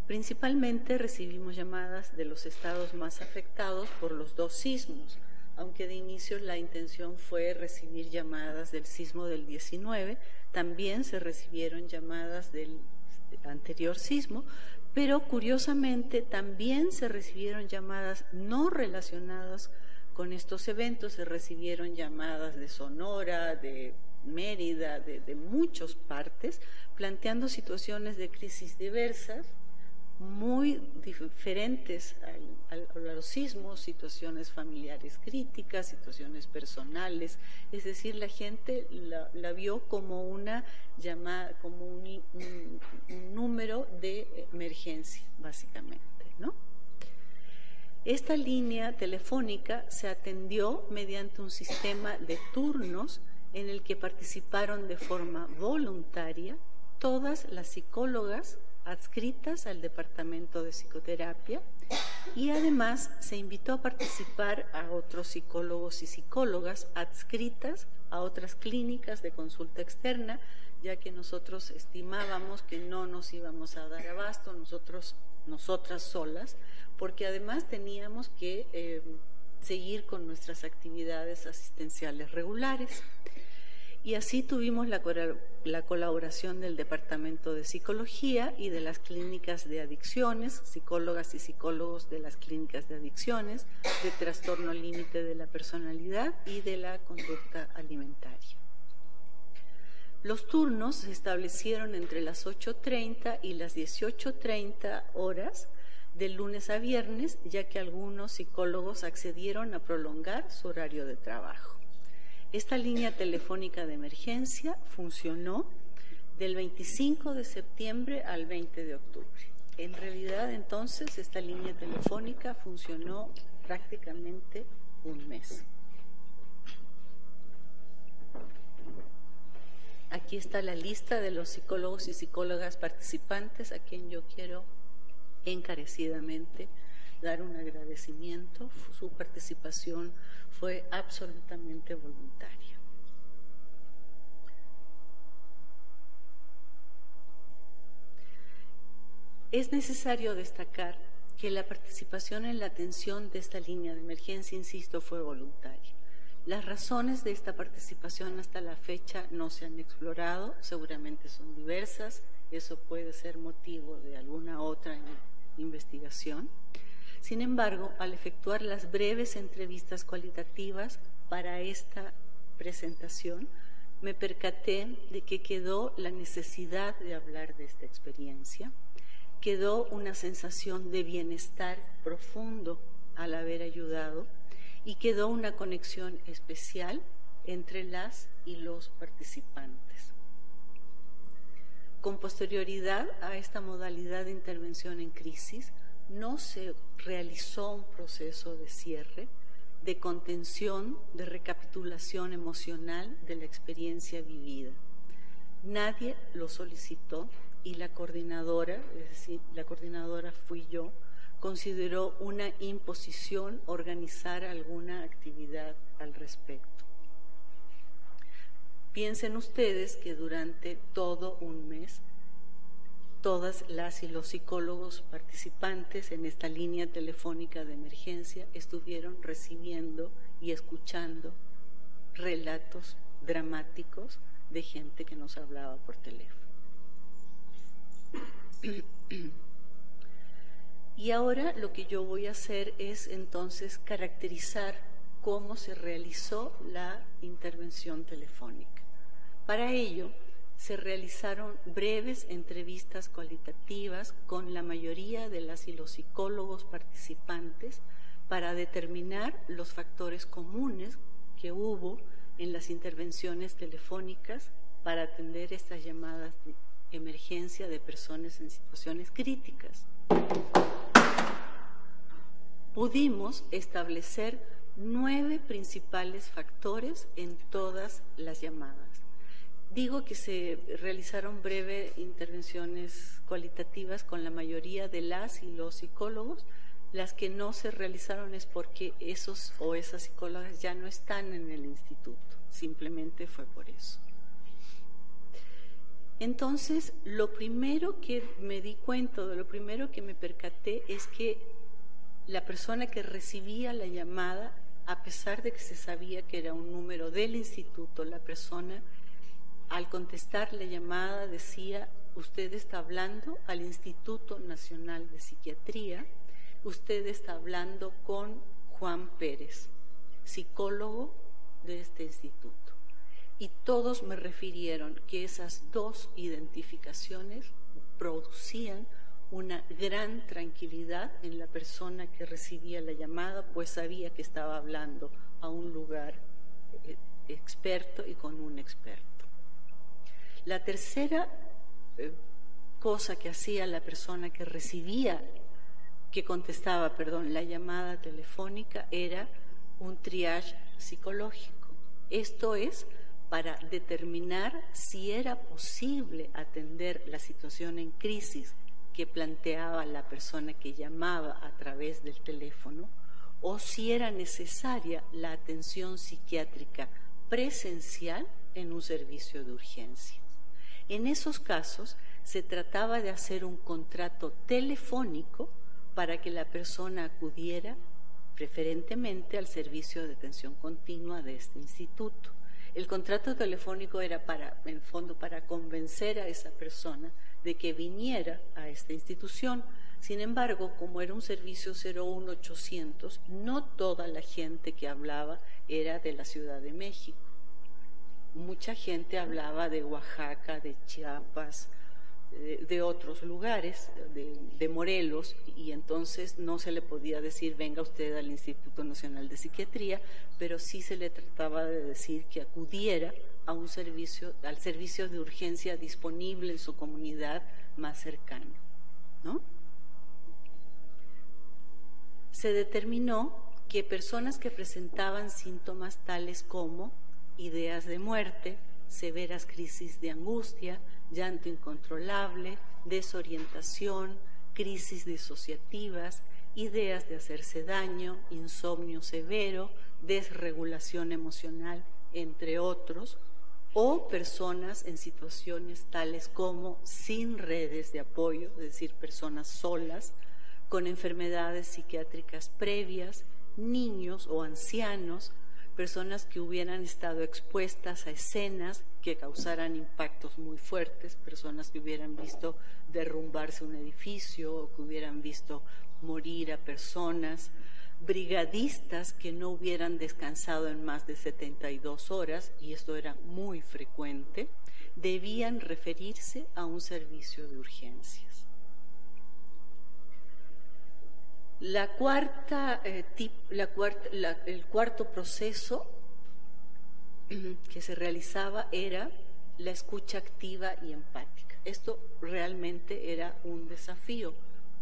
Principalmente recibimos llamadas de los estados más afectados por los dos sismos, aunque de inicio la intención fue recibir llamadas del sismo del 19, también se recibieron llamadas del anterior sismo, pero curiosamente también se recibieron llamadas no relacionadas con estos eventos, se recibieron llamadas de Sonora, de Mérida, de muchas partes, planteando situaciones de crisis diversas, muy diferentes a los sismos, situaciones familiares críticas, situaciones personales, es decir, la gente la vio como una llamada, como un número de emergencia, básicamente, ¿no? Esta línea telefónica se atendió mediante un sistema de turnos en el que participaron de forma voluntaria todas las psicólogas adscritas al Departamento de Psicoterapia y además se invitó a participar a otros psicólogos y psicólogas adscritas a otras clínicas de consulta externa, ya que nosotros estimábamos que no nos íbamos a dar abasto nosotras solas, porque además teníamos que seguir con nuestras actividades asistenciales regulares. Y así tuvimos la colaboración del Departamento de Psicología y de las clínicas de adicciones, psicólogas y psicólogos de las clínicas de adicciones, de trastorno límite de la personalidad y de la conducta alimentaria. Los turnos se establecieron entre las 8:30 y las 18:30 horas, de lunes a viernes, ya que algunos psicólogos accedieron a prolongar su horario de trabajo. Esta línea telefónica de emergencia funcionó del 25 de septiembre al 20 de octubre. En realidad, entonces, esta línea telefónica funcionó prácticamente un mes. Aquí está la lista de los psicólogos y psicólogas participantes, a quien yo quiero encarecidamente dar un agradecimiento. Su participación fue absolutamente voluntaria. Es necesario destacar que la participación en la atención de esta línea de emergencia, insisto, fue voluntaria. Las razones de esta participación hasta la fecha no se han explorado, seguramente son diversas, eso puede ser motivo de alguna otra investigación. Sin embargo, al efectuar las breves entrevistas cualitativas para esta presentación, me percaté de que quedó la necesidad de hablar de esta experiencia, quedó una sensación de bienestar profundo al haber ayudado y quedó una conexión especial entre las y los participantes. Con posterioridad a esta modalidad de intervención en crisis, no se realizó un proceso de cierre, de contención, de recapitulación emocional de la experiencia vivida. Nadie lo solicitó y la coordinadora, es decir, la coordinadora fui yo, consideró una imposición organizar alguna actividad al respecto. Piensen ustedes que durante todo un mes, todas las y los psicólogos participantes en esta línea telefónica de emergencia estuvieron recibiendo y escuchando relatos dramáticos de gente que nos hablaba por teléfono. Y ahora lo que yo voy a hacer es entonces caracterizar cómo se realizó la intervención telefónica. Para ello, se realizaron breves entrevistas cualitativas con la mayoría de las y los psicólogos participantes para determinar los factores comunes que hubo en las intervenciones telefónicas para atender estas llamadas de emergencia de personas en situaciones críticas. Pudimos establecer 9 principales factores en todas las llamadas. Digo que se realizaron breves intervenciones cualitativas con la mayoría de las y los psicólogos. Las que no se realizaron es porque esos o esas psicólogas ya no están en el instituto, simplemente fue por eso. Entonces, lo primero que me di cuenta, lo primero que me percaté es que la persona que recibía la llamada, a pesar de que se sabía que era un número del instituto, la persona al contestar la llamada decía: usted está hablando al Instituto Nacional de Psiquiatría, usted está hablando con Juan Pérez, psicólogo de este instituto. Y todos me refirieron que esas 2 identificaciones producían una gran tranquilidad en la persona que recibía la llamada, pues sabía que estaba hablando a un lugar experto y con un experto. La tercera cosa que hacía la persona que contestaba la llamada telefónica era un triage psicológico. Esto es para determinar si era posible atender la situación en crisis que planteaba la persona que llamaba a través del teléfono, o si era necesaria la atención psiquiátrica presencial en un servicio de urgencias. En esos casos se trataba de hacer un contrato telefónico para que la persona acudiera preferentemente al servicio de atención continua de este instituto. El contrato telefónico era en fondo para convencer a esa persona de que viniera a esta institución. Sin embargo, como era un servicio 01800, no toda la gente que hablaba era de la Ciudad de México. Mucha gente hablaba de Oaxaca, de Chiapas, de otros lugares, de Morelos, y entonces no se le podía decir venga usted al Instituto Nacional de Psiquiatría, pero sí se le trataba de decir que acudiera a al servicio de urgencia disponible en su comunidad más cercana, ¿no? Se determinó que personas que presentaban síntomas tales como ideas de muerte, severas crisis de angustia, llanto incontrolable, desorientación, crisis disociativas, ideas de hacerse daño, insomnio severo, desregulación emocional, entre otros, o personas en situaciones tales como sin redes de apoyo, es decir, personas solas, con enfermedades psiquiátricas previas, niños o ancianos, personas que hubieran estado expuestas a escenas que causaran impactos muy fuertes, personas que hubieran visto derrumbarse un edificio o que hubieran visto morir a personas, brigadistas que no hubieran descansado en más de 72 horas, y esto era muy frecuente, debían referirse a un servicio de urgencias. El cuarto proceso que se realizaba era la escucha activa y empática. Esto realmente era un desafío.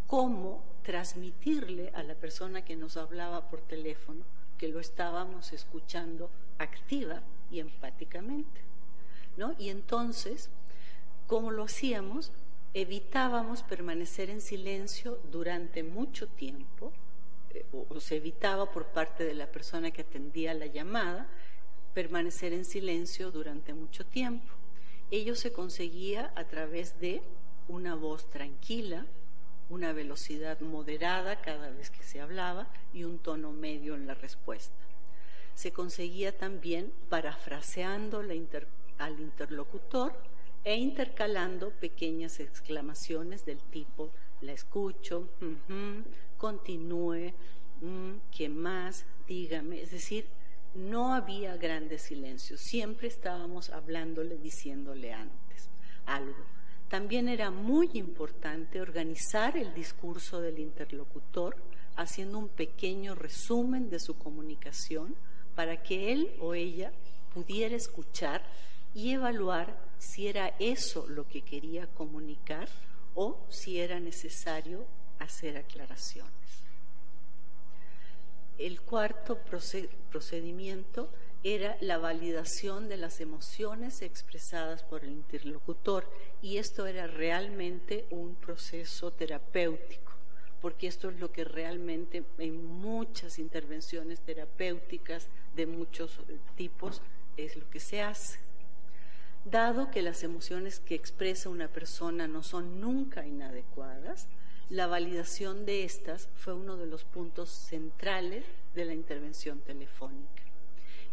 ¿Cómo transmitirle a la persona que nos hablaba por teléfono que lo estábamos escuchando activa y empáticamente, ¿no? Y entonces, ¿cómo lo hacíamos? Evitábamos permanecer en silencio durante mucho tiempo, o se evitaba por parte de la persona que atendía la llamada permanecer en silencio durante mucho tiempo. Ello se conseguía a través de una voz tranquila, una velocidad moderada cada vez que se hablaba y un tono medio en la respuesta. Se conseguía también parafraseando al interlocutor e intercalando pequeñas exclamaciones del tipo la escucho, continúe, ¿qué más? Dígame. Es decir, no había grandes silencios, siempre estábamos hablándole, diciéndole antes algo. También era muy importante organizar el discurso del interlocutor, haciendo un pequeño resumen de su comunicación para que él o ella pudiera escuchar y evaluar si era eso lo que quería comunicar o si era necesario hacer aclaraciones. El cuarto procedimiento era la validación de las emociones expresadas por el interlocutor, y esto era realmente un proceso terapéutico, porque esto es lo que realmente en muchas intervenciones terapéuticas de muchos tipos es lo que se hace. Dado que las emociones que expresa una persona no son nunca inadecuadas, la validación de estas fue uno de los puntos centrales de la intervención telefónica.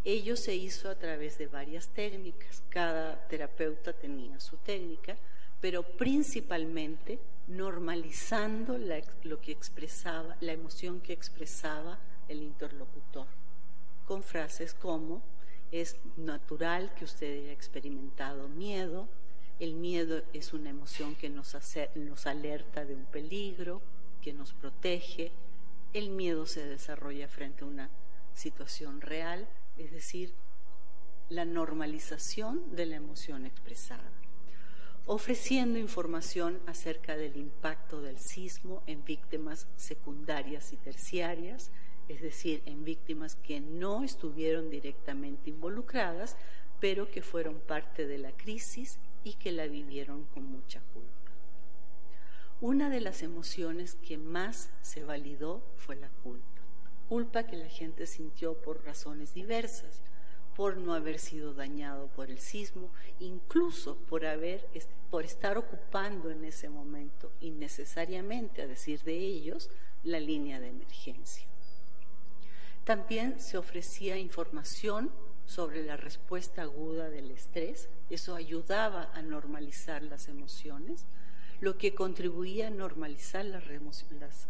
Ello se hizo a través de varias técnicas, cada terapeuta tenía su técnica, pero principalmente normalizando lo que expresaba, la emoción que expresaba el interlocutor, con frases como: es natural que usted haya experimentado miedo, el miedo es una emoción que nos alerta de un peligro, que nos protege, el miedo se desarrolla frente a una situación real, es decir, la normalización de la emoción expresada. Ofreciendo información acerca del impacto del sismo en víctimas secundarias y terciarias, es decir, en víctimas que no estuvieron directamente involucradas, pero que fueron parte de la crisis y que la vivieron con mucha culpa. Una de las emociones que más se validó fue la culpa. Culpa que la gente sintió por razones diversas, por no haber sido dañado por el sismo, incluso por estar ocupando en ese momento innecesariamente, a decir de ellos, la línea de emergencia. También se ofrecía información sobre la respuesta aguda del estrés. Eso ayudaba a normalizar las emociones, lo que contribuía a normalizar las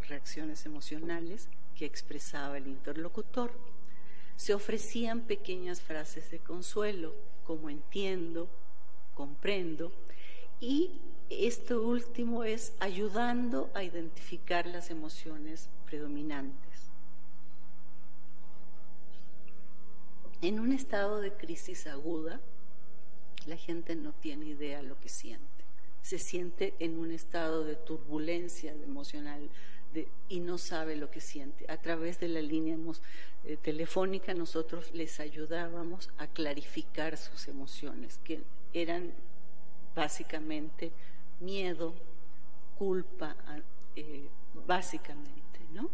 reacciones emocionales que expresaba el interlocutor. Se ofrecían pequeñas frases de consuelo, como entiendo, comprendo, y esto último es ayudando a identificar las emociones predominantes. En un estado de crisis aguda, la gente no tiene idea de lo que siente. Se siente en un estado de turbulencia emocional y no sabe lo que siente. A través de la línea telefónica nosotros les ayudábamos a clarificar sus emociones, que eran básicamente miedo, culpa, básicamente, ¿no?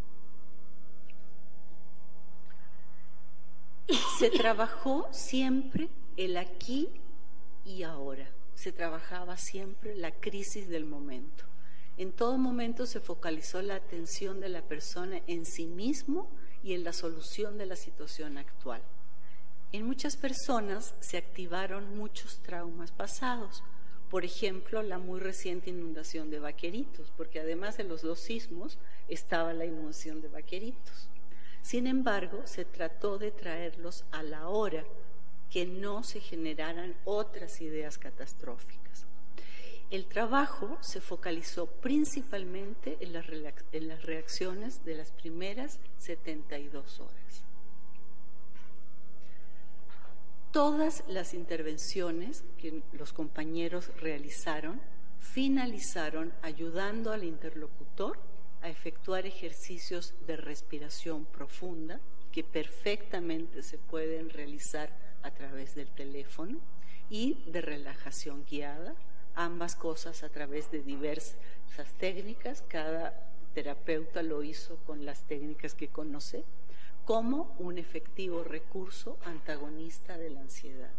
Se trabajó siempre el aquí y ahora. Se trabajaba siempre la crisis del momento. En todo momento se focalizó la atención de la persona en sí mismo y en la solución de la situación actual. En muchas personas se activaron muchos traumas pasados. Por ejemplo, la muy reciente inundación de Vaqueritos, porque además de los dos sismos estaba la inundación de Vaqueritos. Sin embargo, se trató de traerlos a la hora, que no se generaran otras ideas catastróficas. El trabajo se focalizó principalmente en las reacciones de las primeras 72 horas. Todas las intervenciones que los compañeros realizaron finalizaron ayudando al interlocutor a efectuar ejercicios de respiración profunda que perfectamente se pueden realizar a través del teléfono y de relajación guiada, ambas cosas a través de diversas técnicas. Cada terapeuta lo hizo con las técnicas que conoce, como un efectivo recurso antagonista de la ansiedad.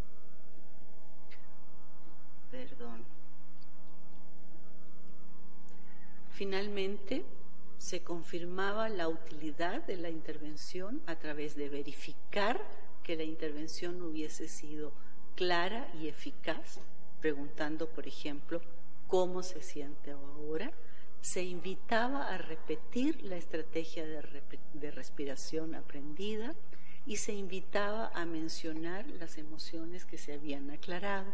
Finalmente, se confirmaba la utilidad de la intervención a través de verificar que la intervención hubiese sido clara y eficaz, preguntando, por ejemplo, ¿cómo se siente ahora? Se invitaba a repetir la estrategia de respiración aprendida y se invitaba a mencionar las emociones que se habían aclarado.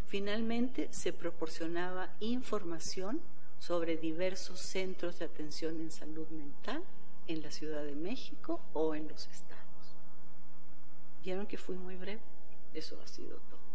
Finalmente, se proporcionaba información sobre diversos centros de atención en salud mental en la Ciudad de México o en los estados. ¿Vieron que fui muy breve? Eso ha sido todo.